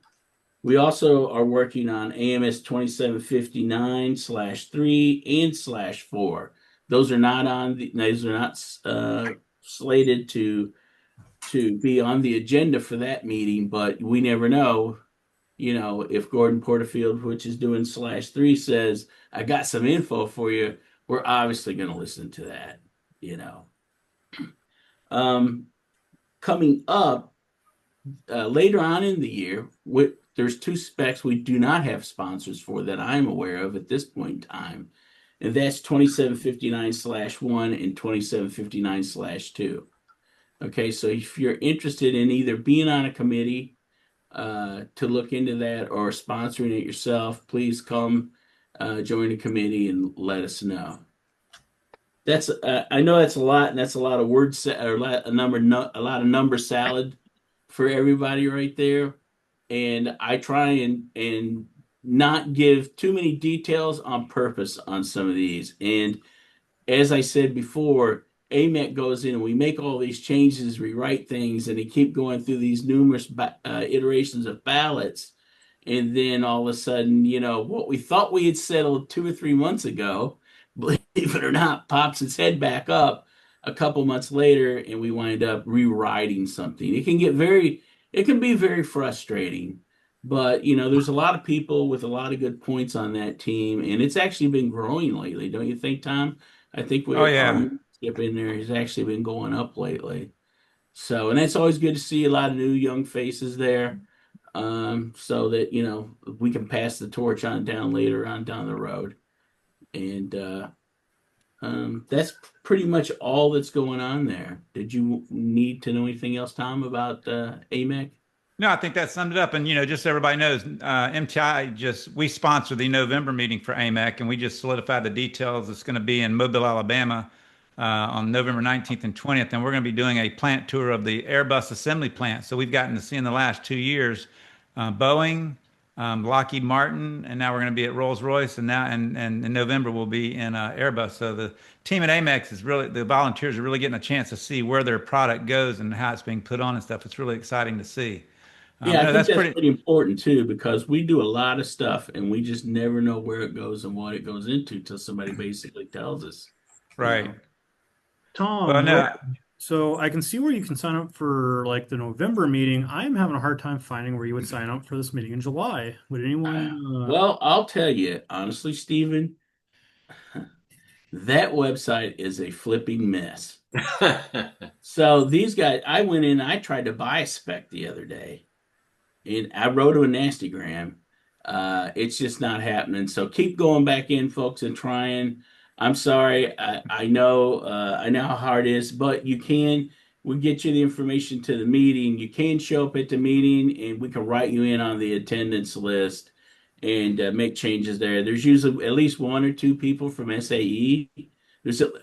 We also are working on AMS 2759/3 and /4. Those are not slated to be on the agenda for that meeting, but we never know. If Gordon Porterfield, which is doing /3, says, I got some info for you, we're obviously going to listen to that. Coming up later on in the year, there's 2 specs we do not have sponsors for that I'm aware of at this point in time, and that's 2759/1 and 2759/2. Okay, so if you're interested in either being on a committee to look into that or sponsoring it yourself, please come join the committee and let us know. That's I know that's a lot, and that's a lot of words or a lot of number salad for everybody right there. And I try and not give too many details on purpose on some of these. And as I said before, AMEC goes in and we make all these changes, rewrite things, and they keep going through these numerous iterations of ballots. And then all of a sudden, what we thought we had settled 2 or 3 months ago, believe it or not, pops its head back up a couple months later, and we wind up rewriting something. It can be very frustrating. But there's a lot of people with a lot of good points on that team, and it's actually been growing lately, don't you think, Tom? I think Oh our yeah. membership in there has actually been going up lately. So, and that's always good to see a lot of new young faces there, so that we can pass the torch on down later on down the road. And that's pretty much all that's going on there. Did you need to know anything else, Tom, about AMEC? No, I think that summed it up. And just so everybody knows, MTI we sponsor the November meeting for AMEC, and we just solidified the details. It's going to be in Mobile, Alabama, on November 19th and 20th, and we're going to be doing a plant tour of the Airbus assembly plant. So we've gotten to see in the last 2 years, Boeing, Lockheed Martin, and now we're going to be at Rolls-Royce, and now and in November we'll be in Airbus. So the team at AMEX the volunteers are really getting a chance to see where their product goes and how it's being put on and stuff. It's really exciting to see. Yeah, I No, think that's that's pretty. pretty important too, because we do a lot of stuff and we just never know where it goes and what it goes into till somebody basically tells us, you Right. know. Well, Tom, no. so I can see where you can sign up for like the November meeting. I'm having a hard time finding where you would sign up for this meeting in July. Would anyone? Well, I'll tell you, honestly, Stephen, that website is a flipping mess. So these guys, I went in, I tried to buy a spec the other day, and I wrote him a nastygram. It's just not happening. So keep going back in, folks, and trying. I'm sorry. I know how hard it is, but we get you the information to the meeting. You can show up at the meeting, and we can write you in on the attendance list and make changes there. There's usually at least one or two people from SAE.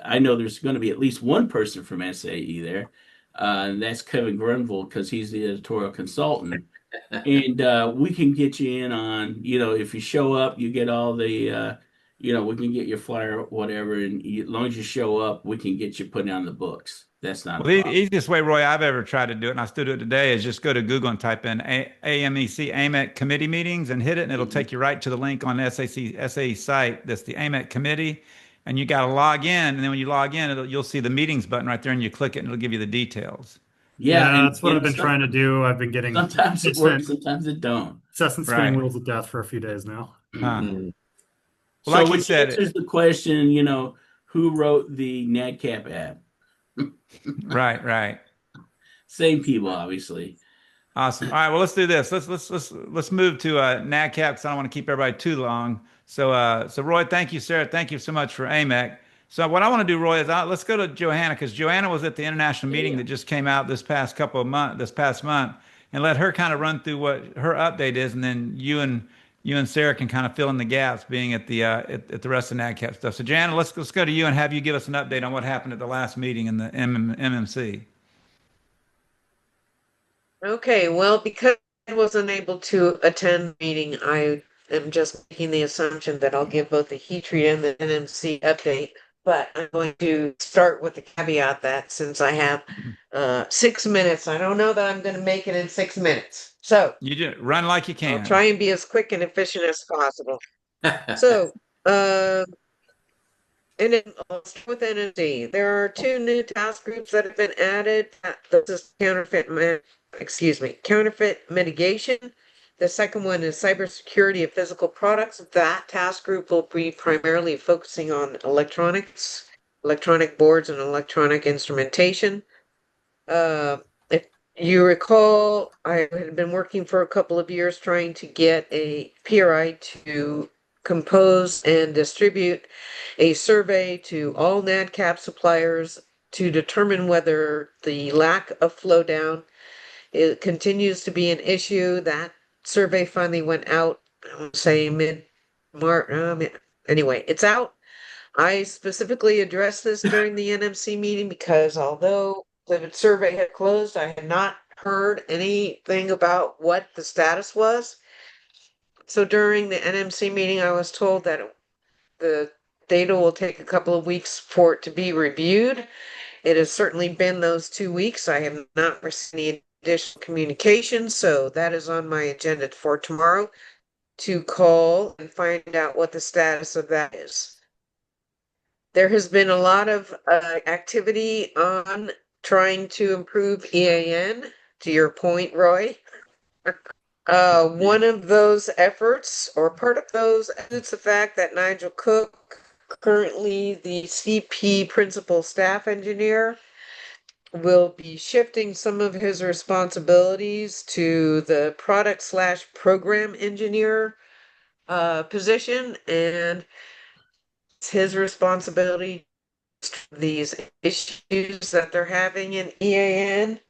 I know there's going to be at least one person from SAE there, and that's Kevin Grunwald because he's the editorial consultant. And we can get you in on, if you show up, you get all the, we can get your flyer, whatever, and as long as you show up, we can get you put on the books. That's not a Well, the problem. easiest way, Roy, I've ever tried to do it, and I still do it today, is just go to Google and type in AMEC, AMEC committee meetings, and hit it, and it'll Mhm. take you right to the link on the SAE site. That's the AMEC committee, and you got to log in. And then when you log in, you'll see the meetings button right there, and you click it, and it'll give you the details. Yeah, Yeah, and that's what I've been trying to do. I've been getting sometimes it works, instant, sometimes it don't. incessant spinning Right. wheels of death for a few days now. Huh. Mhm. Well, So like you which said, answers the question, who wrote the Nadcap app? right, right. Same people, obviously. Awesome. All right. Well, let's do this. Let's move to NADCAP because I don't want to keep everybody too long. So Roy, thank you, Sarah. Thank you so much for AMEC. So what I want to do, Roy, is let's go to Johanna because Joanna was at the international meeting Yeah. that just came out this past month, and let her kind of run through what her update is, and then you and Sarah can kind of fill in the gaps, being at the rest of NADCAP stuff. So Joanna, let's go to you and have you give us an update on what happened at the last meeting in the MMC. Okay, well, because I wasn't able to attend the meeting, I am just making the assumption that I'll give both the heat treat and the NMC update. But I'm going to start with the caveat that since I have 6 minutes, I don't know that I'm going to make it in 6 minutes. So You just run like you I'll can. try and be as quick and efficient as possible. So, uh, and then I'll start with NMC. There are two new task groups that have been added. This is counterfeit mitigation. The second one is cybersecurity of physical products. That task group will be primarily focusing on electronics, electronic boards, and electronic instrumentation. If you recall, I had been working for a couple of years trying to get a PRI to compose and distribute a survey to all NADCAP suppliers to determine whether the lack of flow down it continues to be an issue. That survey finally went out, I would say mid-March. Anyway, it's out. I specifically addressed this during the NMC meeting because although the survey had closed, I had not heard anything about what the status was. So during the NMC meeting, I was told that the data will take a couple of weeks for it to be reviewed. It has certainly been those 2 weeks. I have not received any additional communication, so that is on my agenda for tomorrow to call and find out what the status of that is. There has been a lot of activity on trying to improve EAN, to your point, Roy. One of those efforts, or part of those, is the fact that Nigel Cook, currently the CP principal staff engineer, will be shifting some of his responsibilities to the product/program engineer position, and it's his responsibility these issues that they're having in EAN.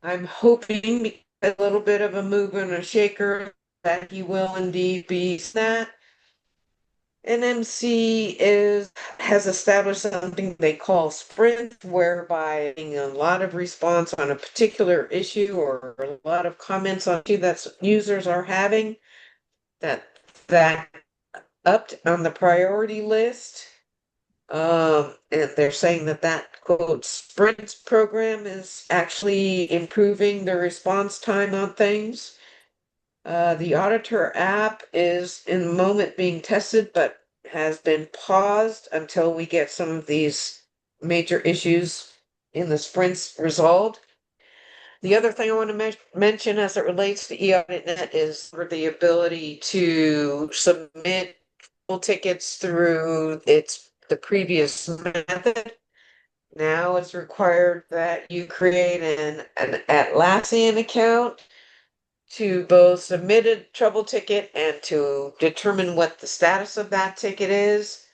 I'm hoping a little bit of a mover and a shaker that he will indeed be that. NMC has established something they call sprint, whereby a lot of response on a particular issue or a lot of comments on issue that users are having that up on the priority list. And they're saying that quote sprint program is actually improving the response time on things. The auditor app is in the moment being tested, but has been paused until we get some of these major issues in the sprints resolved. The other thing I want to mention as it relates to eAuditNet is the ability to submit tickets through the previous method. Now it's required that you create an Atlassian account to both submit a trouble ticket and to determine what the status of that ticket is.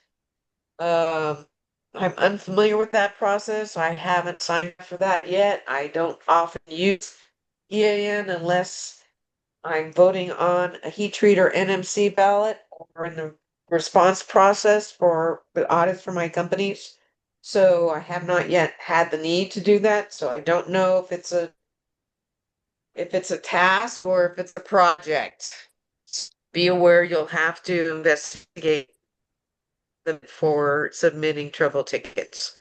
I'm unfamiliar with that process. I haven't signed up for that yet. I don't often use EAN unless I'm voting on a heat treat or NMC ballot or in the response process for the audits for my companies. So I have not yet had the need to do that. So I don't know if it's a task or if it's a project. Be aware you'll have to investigate them for submitting trouble tickets.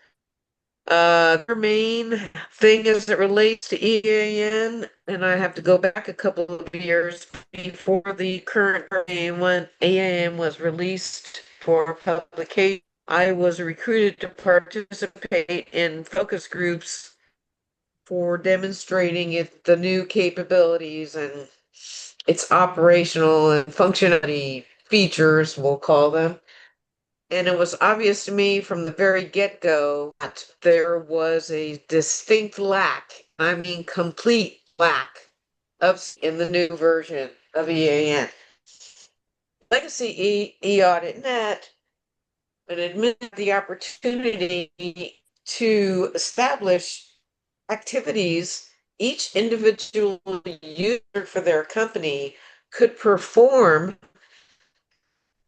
The main thing as it relates to EAN, and I have to go back a couple of years before the current AAM was released for publication. I was recruited to participate in focus groups for demonstrating the new capabilities and its operational and functionality features, we'll call them. And it was obvious to me from the very get-go that there was a distinct lack, I mean complete lack, in the new version of EAN. Legacy eAuditNet admitted the opportunity to establish activities each individual user for their company could perform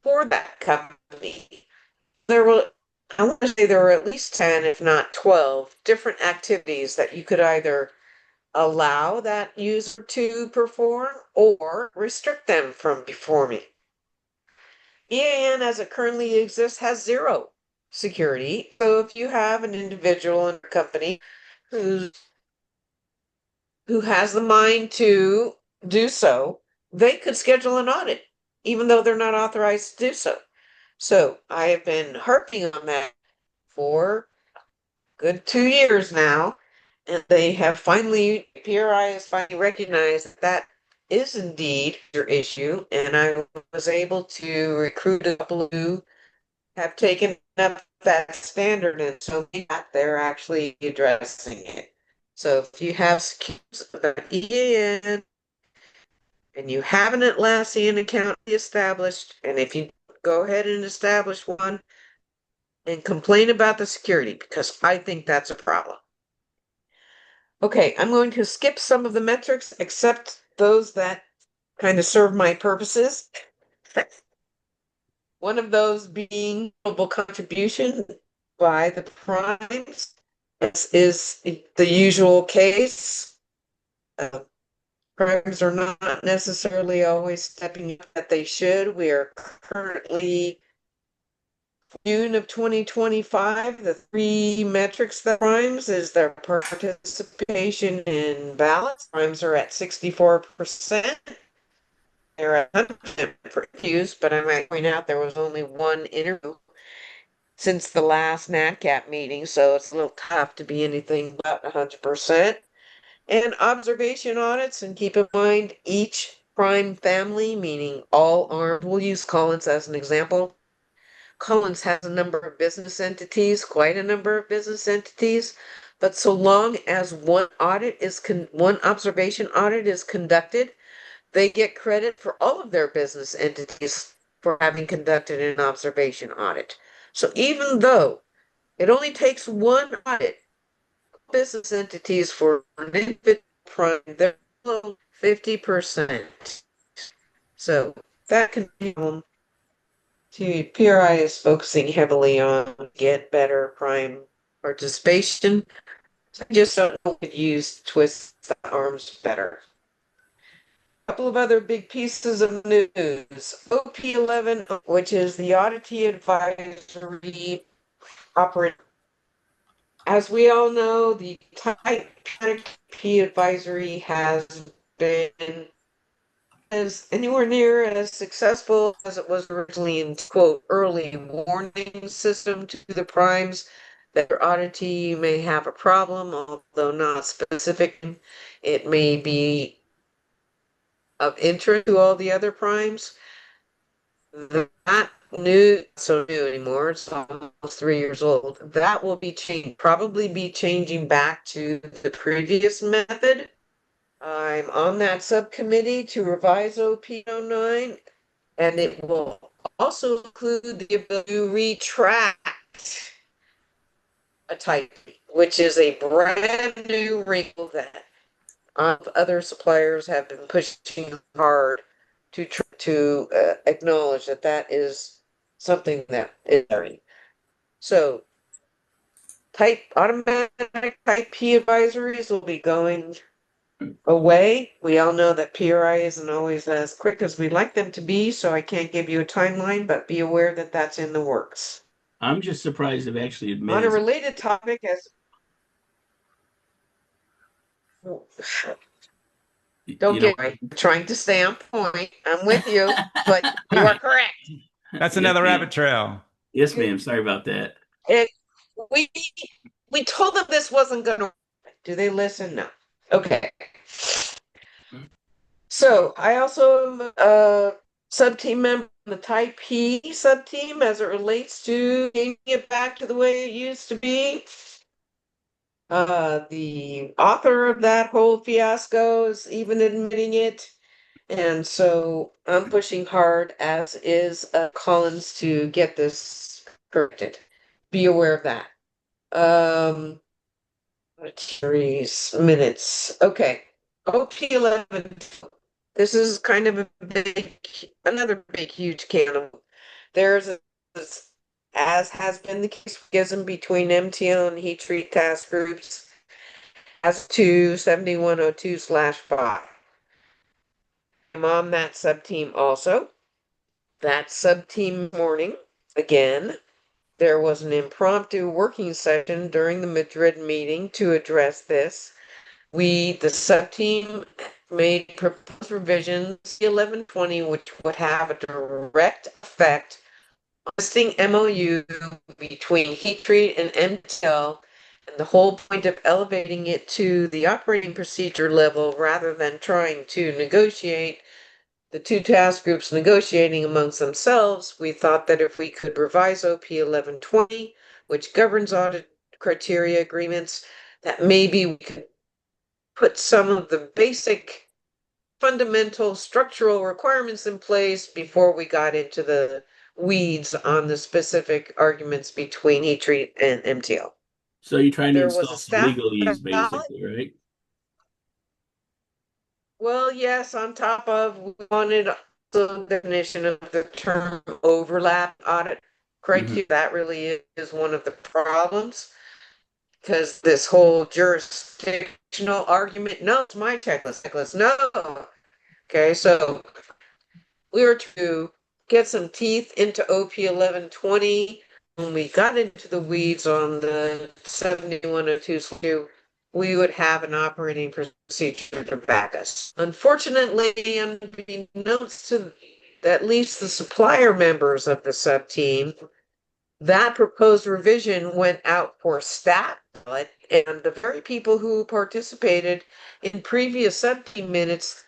for that company. I want to say there were at least 10, if not 12, different activities that you could either allow that user to perform or restrict them from performing. EAN, as it currently exists, has zero security. So if you have an individual in a company who has the mind to do so, they could schedule an audit, even though they're not authorized to do so. So I have been harping on that for a good 2 years now, and PRI has finally recognized that is indeed your issue, and I was able to recruit a couple who have taken up that standard, and so they're actually addressing it. So if you have about EAN and you have an Atlassian account established, and if you go ahead and establish one, and complain about the security because I think that's a problem. Okay, I'm going to skip some of the metrics except those that kind of serve my purposes. One of those being global contribution by the primes. This is the usual case. Primes are not necessarily always stepping up that they should. We are currently June of 2025. The three metrics that primes is their participation in ballots. Primes are at 64%. They're at 100% for interviews, but I might point out there was only one interview since the last Nadcap meeting, so it's a little tough to be anything but 100%. And observation audits, and keep in mind each prime family, meaning all armed, we'll use Collins as an example. Collins has a number of business entities, quite a number of business entities, but so long as one observation audit is conducted, they get credit for all of their business entities for having conducted an observation audit. So even though it only takes one audit, business entities for an individual prime, they're below 50%. So that can be to PRI is focusing heavily on get better prime participation. I just don't know if use twist the arms better. A couple of other big pieces of news. OP11, which is the Oddity Advisory Operating. As we all know, the Type P advisory has been as anywhere near as successful as it was originally in quote early warning system to the primes that their oddity may have a problem, although not specific. It may be of interest to all the other primes. That so new anymore. It's almost 3 years old. That will be probably be changing back to the previous method. I'm on that subcommittee to revise OP09, and it will also include the ability to retract a type, which is a brand new wrinkle that other suppliers have been pushing hard to acknowledge that is something that is very. So automatic type P advisories will be going away. We all know that PRI isn't always as quick as we'd like them to be, so I can't give you a timeline, but be aware that that's in the works. I'm just surprised they've actually On a admitted. related topic, don't get trying to stay on point. I'm with you, but you are correct. That's another rabbit trail. Yes, ma'am. Sorry about that. And we told them this wasn't going to. Do they listen? No. Okay. So I also am a sub-team member in the Type P sub-team as it relates to getting it back to the way it used to be. The author of that whole fiasco is even admitting it. And so I'm pushing hard, as is Collins, to get this corrected. Be aware of that. Minutes. Okay. OP11. This is kind of another big, huge can of. There's as has been the case schism between MTL and heat treat task groups as to 7102/5. I'm on that sub-team also. That sub-team morning, again, there was an impromptu working session during the Madrid meeting to address this. The sub-team made proposed revisions 1120, which would have a direct effect on listing MOU between heat treat and MTL, and the whole point of elevating it to the operating procedure level rather than trying to negotiate the two task groups negotiating amongst themselves. We thought that if we could revise OP 1120, which governs audit criteria agreements, that maybe we could put some of the basic fundamental structural requirements in place before we got into the weeds on the specific arguments between heat treat and MTL. So you're trying to There was install a some staff legalese, ballot. basically, right? Well, yes, on top of, we wanted some definition of the term overlap audit criteria. That really is one of the problems. Because this whole jurisdictional argument, no, it's my checklist, no. Okay, so we were to get some teeth into OP 1120. When we got into the weeds on the 7102, we would have an operating procedure to back us. Unfortunately, unbeknownst to at least the supplier members of the sub team, that proposed revision went out for stat ballot, and the very people who participated in previous sub team minutes,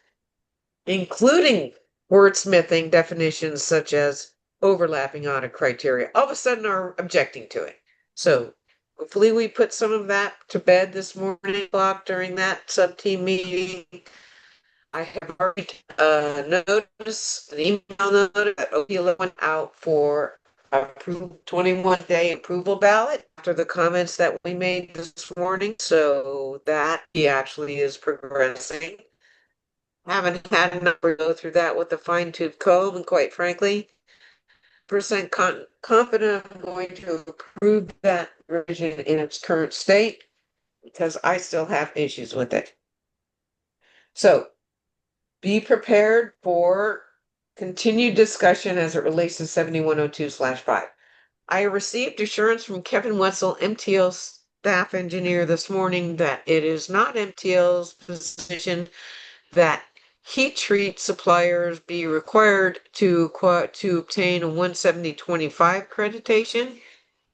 including wordsmithing definitions such as overlapping audit criteria, all of a sudden are objecting to it. So hopefully we put some of that to bed this morning during that sub-team meeting. I have already noticed an email notice that OPL went out for approval 21-day approval ballot after the comments that we made this morning. So that he actually is progressing. Haven't had enough to go through that with a fine-tooth comb, and quite frankly, confident I'm going to approve that revision in its current state because I still have issues with it. So be prepared for continued discussion as it relates to 7102/5. I received assurance from Kevin Wetzel, MTL staff engineer, this morning that it is not MTL's position that heat treat suppliers be required to obtain a 17025 accreditation.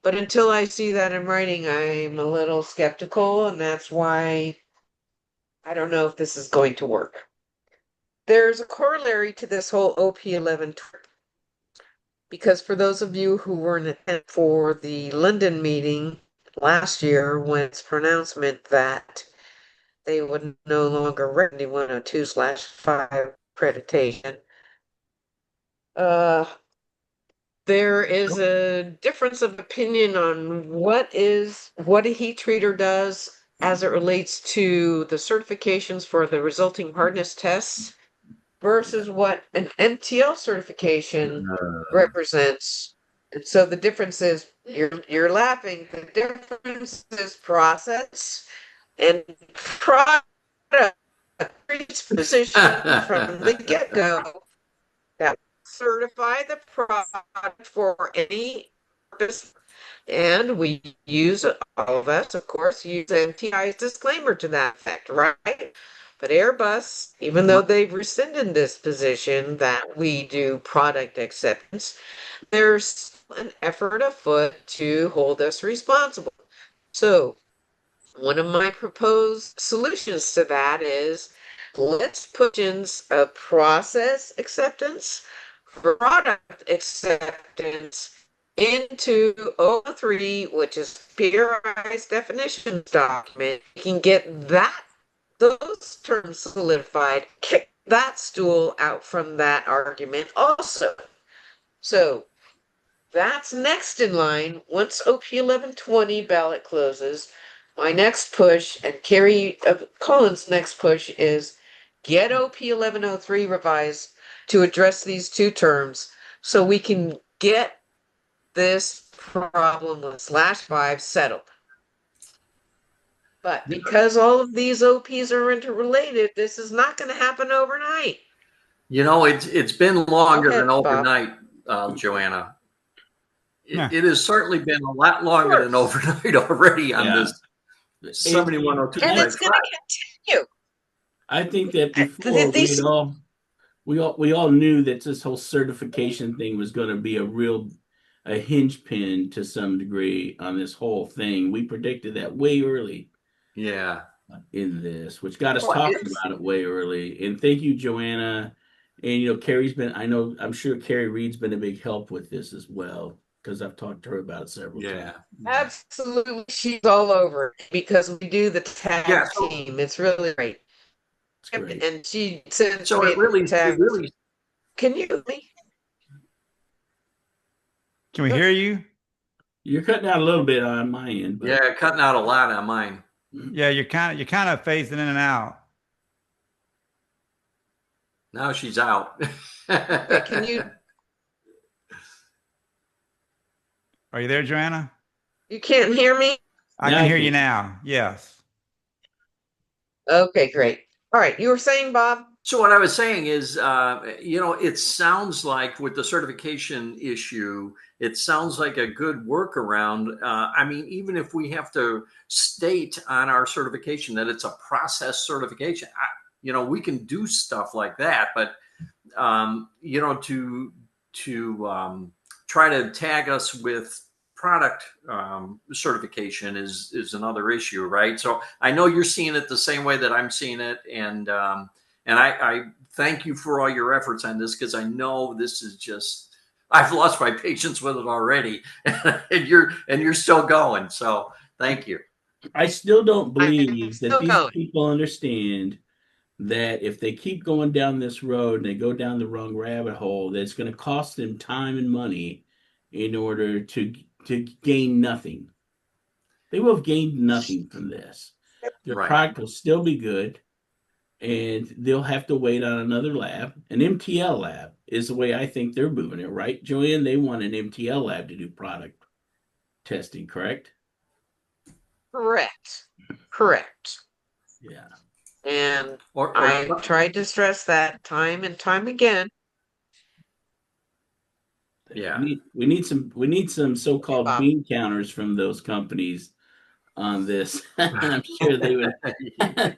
But until I see that in writing, I'm a little skeptical, and that's why I don't know if this is going to work. There's a corollary to this whole OP11 trip, because for those of you who were in attendance for the London meeting last year, when its pronouncement that they would no longer recommend 102/5 accreditation. There is a difference of opinion on what a heat treater does as it relates to the certifications for the resulting hardness tests versus what an MTL certification represents. And so the difference is, you're laughing, the difference is process and product position from the get-go that certify the product for any purpose. And we use, all of us, of course, use MTI's disclaimer to that effect, right? But Airbus, even though they've rescinded this position that we do product acceptance, there's an effort afoot to hold us responsible. So one of my proposed solutions to that is, let's put in a process acceptance, product acceptance into O3, which is PRI's definitions document. You can get those terms solidified, kick that stool out from that argument also. So that's next in line. Once OP 1120 ballot closes, my next push, and Carrie Collins' next push, is get OP 1103 revised to address these two terms so we can get this problem with /5 settled. But because all of these OPs are interrelated, this is not going to happen overnight. You know, it's been longer ahead, than overnight, Joanna. Yeah. It has certainly been a lot longer than overnight already on Yeah. this 7102. And it's going to continue. I think that before we all knew that this whole certification thing was going to be a hinge pin to some degree on this whole thing. We predicted that way early. Yeah. In this, which got us talking about it way early. And thank you, Joanna. And Carrie's been, I'm sure Carrie Reed's been a big help with this as well, because I've talked to her about it several times. Absolutely. She's all over it because we do the tag team. It's really great. It's great. And she sends So me it really can you hear me? Can we hear you? You're cutting out a little bit on my end, but Yeah, cutting out a lot on mine. Yeah, you're kind of phasing in and out. Now she's out. Okay, can you? Are you there, Joanna? You can't hear me? I now can I hear you can. now. Yes. Okay, great. All right, you were saying, Bob? So what I was saying is, it sounds like with the certification issue, it sounds like a good workaround. I mean, even if we have to state on our certification that it's a process certification, we can do stuff like that. But to try to tag us with product certification is another issue, right? So I know you're seeing it the same way that I'm seeing it, and I thank you for all your efforts on this, because I know this is just, I've lost my patience with it already, and you're still going. So thank you. I still don't I'm believe that still these going. people understand that if they keep going down this road and they go down the wrong rabbit hole, that it's going to cost them time and money in order to gain nothing. They will have gained nothing from this. Their Right. product will still be good, and they'll have to wait on another lab. An MTL lab is the way I think they're moving it, right, Joanne? They want an MTL lab to do product testing, correct? Correct. Correct. Yeah. And Or I tried to stress that time and time again. Yeah. We need some so-called Bob. bean counters from those companies on this. I'm sure they would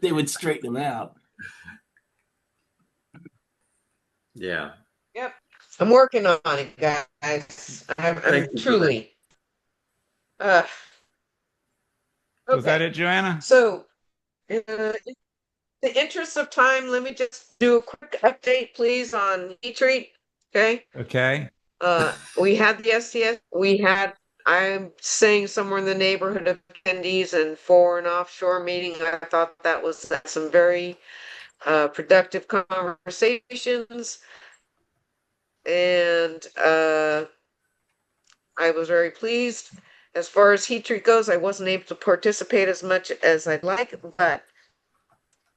they would straighten them out. Yeah. Yep. I'm working on it, guys. I'm Thank you for that. truly. Uh, Was that okay. it, Joanna? So, in the interest of time, let me just do a quick update, please, on E-Treat. Okay. Okay. We had the STS. I'm saying somewhere in the neighborhood of attendees and foreign offshore meeting. I thought that was some very productive conversations. And I was very pleased. As far as heat treat goes, I wasn't able to participate as much as I'd like, but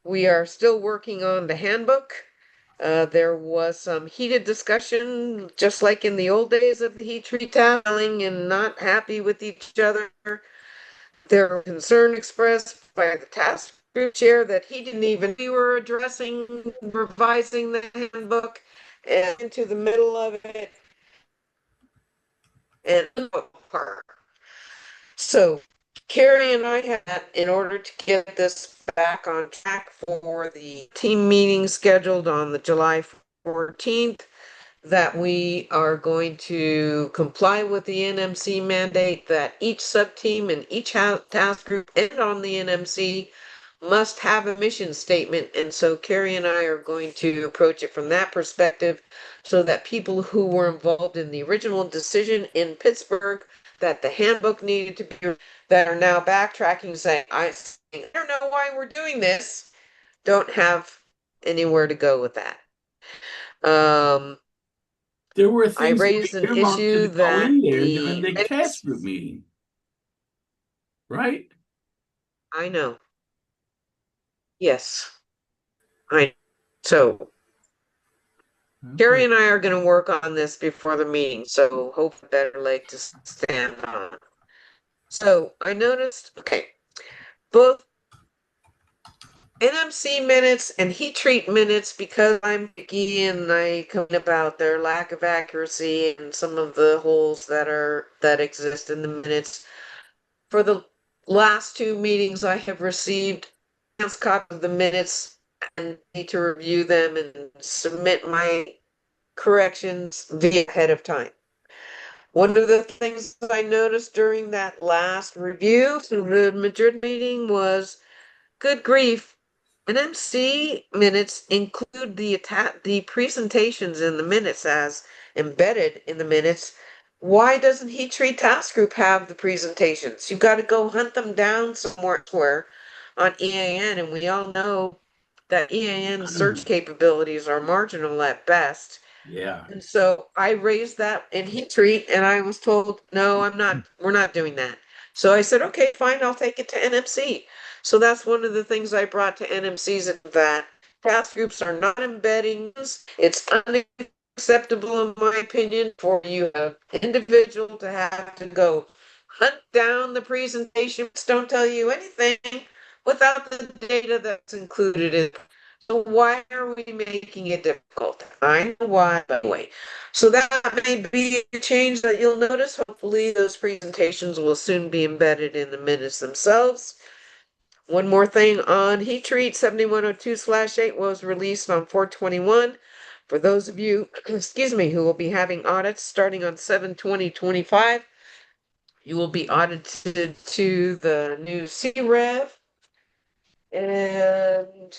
we are still working on the handbook. There was some heated discussion, just like in the old days of the heat treat tattling and not happy with each other. There were concern expressed by the task group chair that he didn't even, we were addressing, revising the handbook and into the middle of it and part. So Carrie and I had, in order to get this back on track for the team meeting scheduled on the July 14th, that we are going to comply with the NMC mandate that each sub-team and each task group and on the NMC must have a mission statement. And so Carrie and I are going to approach it from that perspective so that people who were involved in the original decision in Pittsburgh that the handbook needed to be, that are now backtracking saying, I don't know why we're doing this, don't have anywhere to go with that. There were I things that raised we an earmarked to issue go that in there during the the task group meeting, right? I know. Yes. I so Carrie Okay. and I are going to work on this before the meeting, so hope better late to stand on. So I noticed, okay, both NMC minutes and heat treat minutes, because I'm picky and I complain about their lack of accuracy and some of the holes that exist in the minutes. For the last two meetings, I have received copies of the minutes and need to review them and submit my corrections via ahead of time. One of the things I noticed during that last review through the Madrid meeting was, good grief, NMC minutes include the presentations in the minutes as embedded in the minutes. Why doesn't Heat Treat Task Group have the presentations? You've got to go hunt them down somewhere on EAN, and we all know that EAN search capabilities are marginal at best. Yeah. And so I raised that in heat treat, and I was told, no, we're not doing that. So I said, okay, fine, I'll take it to NMC. So that's one of the things I brought to NMC's, that task groups are not embedding. It's unacceptable, in my opinion, for you, an individual, to have to go hunt down the presentations, don't tell you anything without the data that's included in it. So why are we making it difficult? I know why, by the way. So that may be a change that you'll notice. Hopefully those presentations will soon be embedded in the minutes themselves. One more thing on heat treat 7102/8 was released on 4/21. For those of you, excuse me, who will be having audits starting on 7/20/25, you will be audited to the new C-Rev. And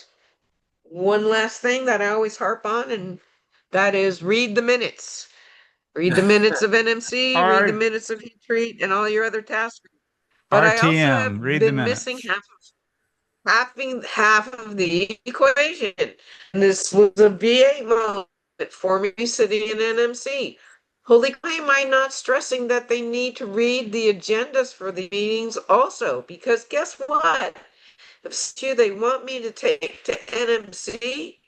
one last thing that I always harp on, and that is read the minutes. Read the minutes of NMC, read the R minutes of heat treat, and all your other tasks. But I also RTM, have read the been missing minutes. half of the equation. And this was a VA moment for me sitting in NMC. Holy, why am I not stressing that they need to read the agendas for the meetings also? Because guess what? If they want me to take to NMC,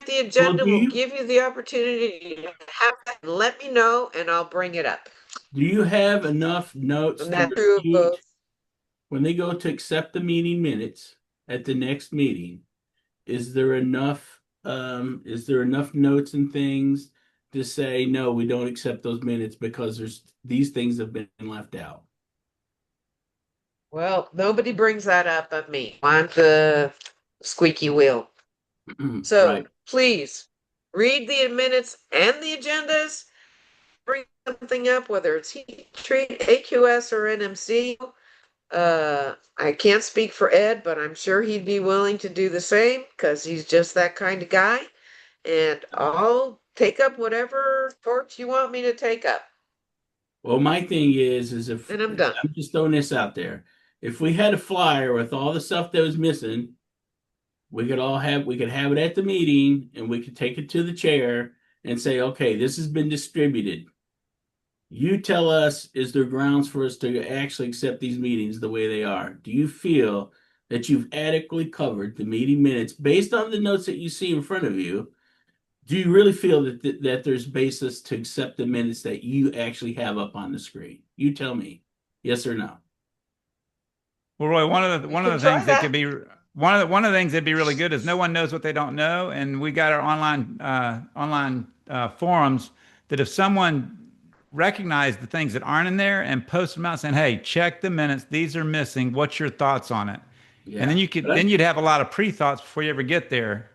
the Well, agenda will give you the opportunity to have that and let me know, and I'll bring it up. do you have enough notes And to that's true of repeat both. when they go to accept the meeting minutes at the next meeting? Is there enough notes and things to say, no, we don't accept those minutes because these things have been left out? Well, nobody brings that up but me. I'm the squeaky wheel. Right. So please read the minutes and the agendas. Bring something up, whether it's heat treat, AQS, or NMC. I can't speak for Ed, but I'm sure he'd be willing to do the same because he's just that kind of guy. And I'll take up whatever torch you want me to take up. Well, my thing is if And I'm done. I'm just throwing this out there, if we had a flyer with all the stuff that was missing, we could have it at the meeting and we could take it to the chair and say, okay, this has been distributed. You tell us, is there grounds for us to actually accept these meetings the way they are? Do you feel that you've adequately covered the meeting minutes based on the notes that you see in front of you? Do you really feel that there's basis to accept the minutes that you actually have up on the screen? You tell me, yes or no. Well, Roy, We one of can the try things that could that. be one of the things that'd be really good is no one knows what they don't know, and we got our online forums that if someone recognized the things that aren't in there and post them out saying, "Hey, check the minutes; these are missing. What's your thoughts on it?" And then Yeah, but then you'd have a lot of pre-thoughts before you ever get there.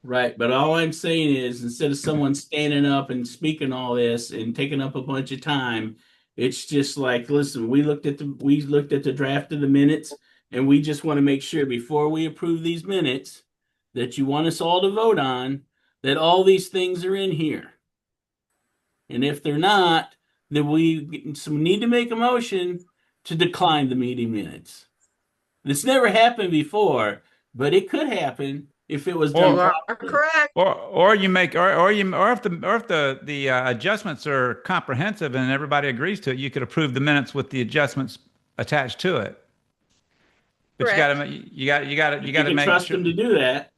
right. But all I'm saying is, instead of someone standing up and speaking all this and taking up a bunch of time, it's just like, listen, we looked at the draft of the minutes, and we just want to make sure before we approve these minutes that you want us all to vote on that all these things are in here. And if they're not, then we need to make a motion to decline the meeting minutes. This never happened before, but it could happen if it was done You Or are properly. correct. or you make or if the adjustments are comprehensive and everybody agrees to it, you could approve the minutes with the adjustments attached to it. But Correct. you If got you to can make trust sure. them to do that,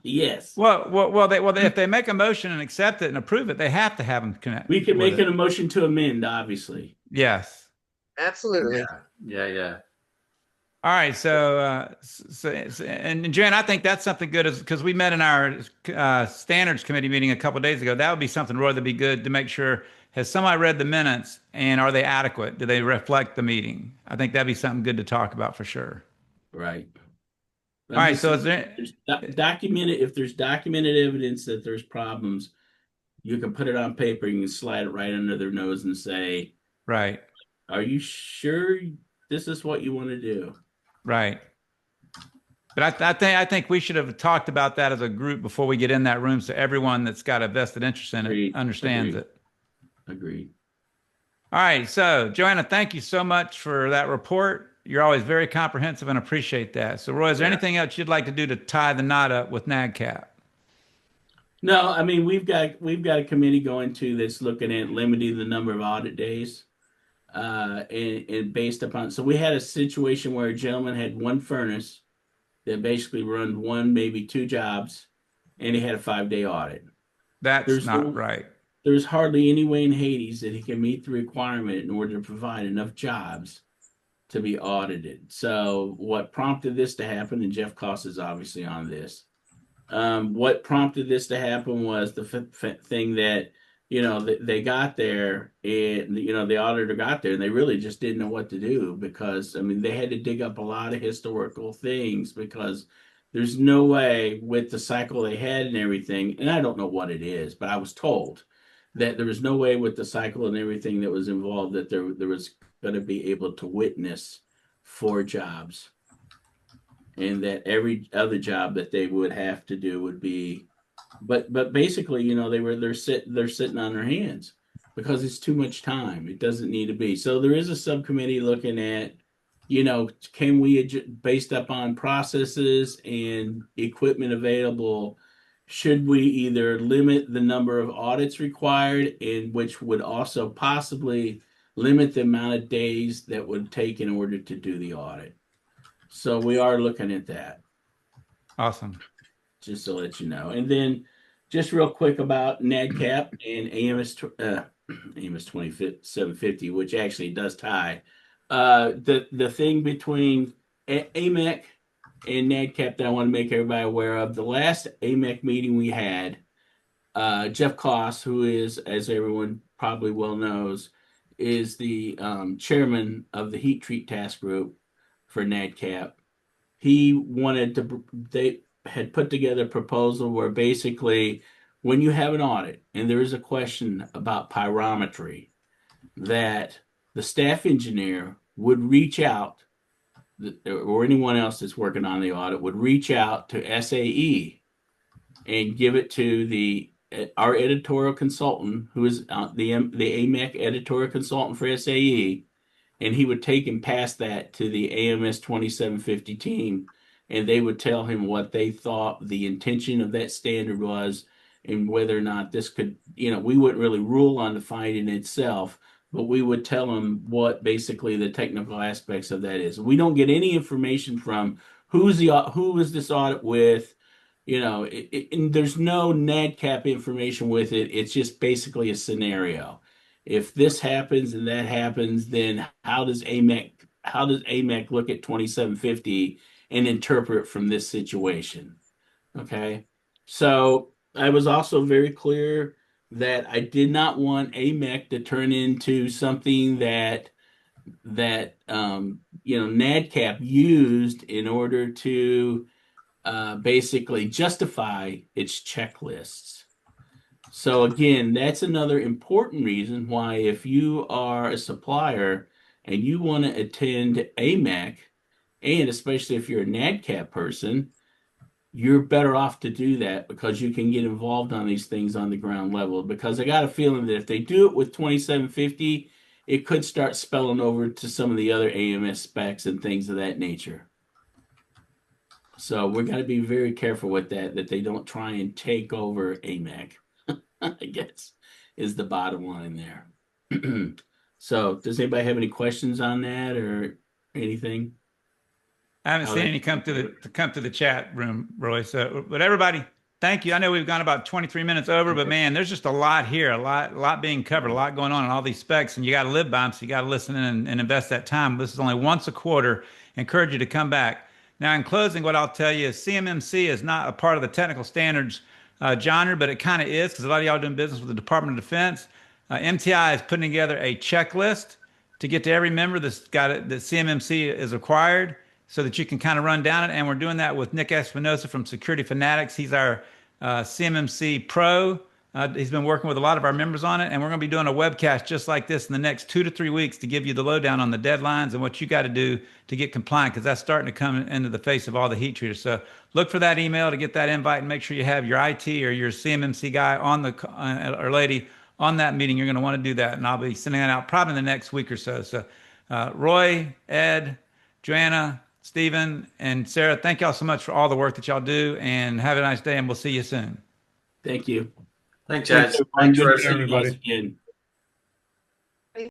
yes. If they make a motion and accept it and approve it, they have to have them connect We can with make it. an motion to amend, obviously. Yes. Absolutely. Yeah. All right. And Jan, I think that's something good because we met in our standards committee meeting a couple of days ago. That would be something, Roy, that'd be good to make sure. Has somebody read the minutes and are they adequate? Do they reflect the meeting? I think that'd be something good to talk about for sure. Right. All I'm right. just So saying, is there? if there's documented evidence that there's problems, you can put it on paper. You can slide it right under their nose and say, Right. are you sure this is what you want to do? Right. But I think we should have talked about that as a group before we get in that room, so everyone that's got a vested interest in it Agreed. understands Agreed. it. Agreed. All right, so Joanna, thank you so much for that report. You're always very comprehensive and appreciate that. So, Roy, is there Yeah. anything else you'd like to do to tie the knot up with Nadcap? No, I mean we've got a committee going to that's looking at limiting the number of audit days. And based upon, so we had a situation where a gentleman had one furnace that basically run one, maybe two jobs, and he had a 5 day audit. That's There's not no, right. there's hardly any way in Hades that he can meet the requirement in order to provide enough jobs to be audited. So what prompted this to happen, and Jeff Koss is obviously on this. What prompted this to happen was the thing that they got there, and the auditor got there, and they really just didn't know what to do, because I mean they had to dig up a lot of historical things, because there's no way with the cycle they had and everything, and I don't know what it is, but I was told that there was no way with the cycle and everything that was involved that there was going to be able to witness 4 jobs, and that every other job that they would have to do would be, but basically, they're sitting on their hands because it's too much time. It doesn't need to be. So there is a subcommittee looking at, can we, based upon processes and equipment available, should we either limit the number of audits required, and which would also possibly limit the amount of days that would take in order to do the audit. So we are looking at that, Awesome. just to let you know. And then just real quick about Nadcap and AMS 2750, which actually does tie. The thing between AMEC and Nadcap that I want to make everybody aware of, the last AMEC meeting we had, Jeff Koss, who is, as everyone probably well knows, is the chairman of the heat treat task group for Nadcap. They had put together a proposal where basically, when you have an audit and there is a question about pyrometry, that the staff engineer would reach out, or anyone else that's working on the audit would reach out to SAE and give it to our editorial consultant, who is the AMEC editorial consultant for SAE, and he would take and pass that to the AMS 2750 team, and they would tell him what they thought the intention of that standard was, and whether or not this could, we wouldn't really rule on the finding itself, but we would tell them what basically the technical aspects of that is. We don't get any information from who is this audit with, and there's no NADCAP information with it. It's just basically a scenario. If this happens and that happens, then how does AMEC look at 2750 and interpret from this situation? Okay. So I was also very clear that I did not want AMEC to turn into something that NADCAP used in order to basically justify its checklists. So again, that's another important reason why, if you are a supplier and you want to attend AMEC, and especially if you're a NADCAP person, you're better off to do that, because you can get involved on these things on the ground level. Because I got a feeling that if they do it with 2750, it could start spilling over to some of the other AMS specs and things of that nature. So we're going to be very careful with that they don't try and take over AMEC, I guess, is the bottom line there. So does anybody have any questions on that or anything? I haven't seen any come to the chat room, Roy. So, but everybody, thank you. I know we've gone about 23 minutes over, but man, there's just a lot here, a lot being covered, a lot going on in all these specs, and you got to live by them. So you got to listen in and invest that time. This is only once a quarter. Encourage you to come back. Now, in closing, what I'll tell you is CMMC is not a part of the technical standards genre, but it kind of is, because a lot of y'all are doing business with the Department of Defense. MTI is putting together a checklist to get to every member that CMMC is required, so that you can kind of run down it. And we're doing that with Nick Espinosa from Security Fanatics. He's our CMMC pro. He's been working with a lot of our members on it, and we're going to be doing a webcast just like this in the next 2 to 3 weeks to give you the lowdown on the deadlines and what you got to do to get compliant, because that's starting to come into the face of all the heat treaters. So look for that email to get that invite, and make sure you have your IT or your CMMC guy on or lady on that meeting. You're going to want to do that, and I'll be sending that out probably in the next week or so. So Roy, Ed, Joanna, Stephen, and Sarah, thank y'all so much for all the work that y'all do, and have a nice day, and we'll see you soon. Thank you. Thanks, guys. Thanks, everyone. Thanks, Good Rick. to see you guys everybody. again.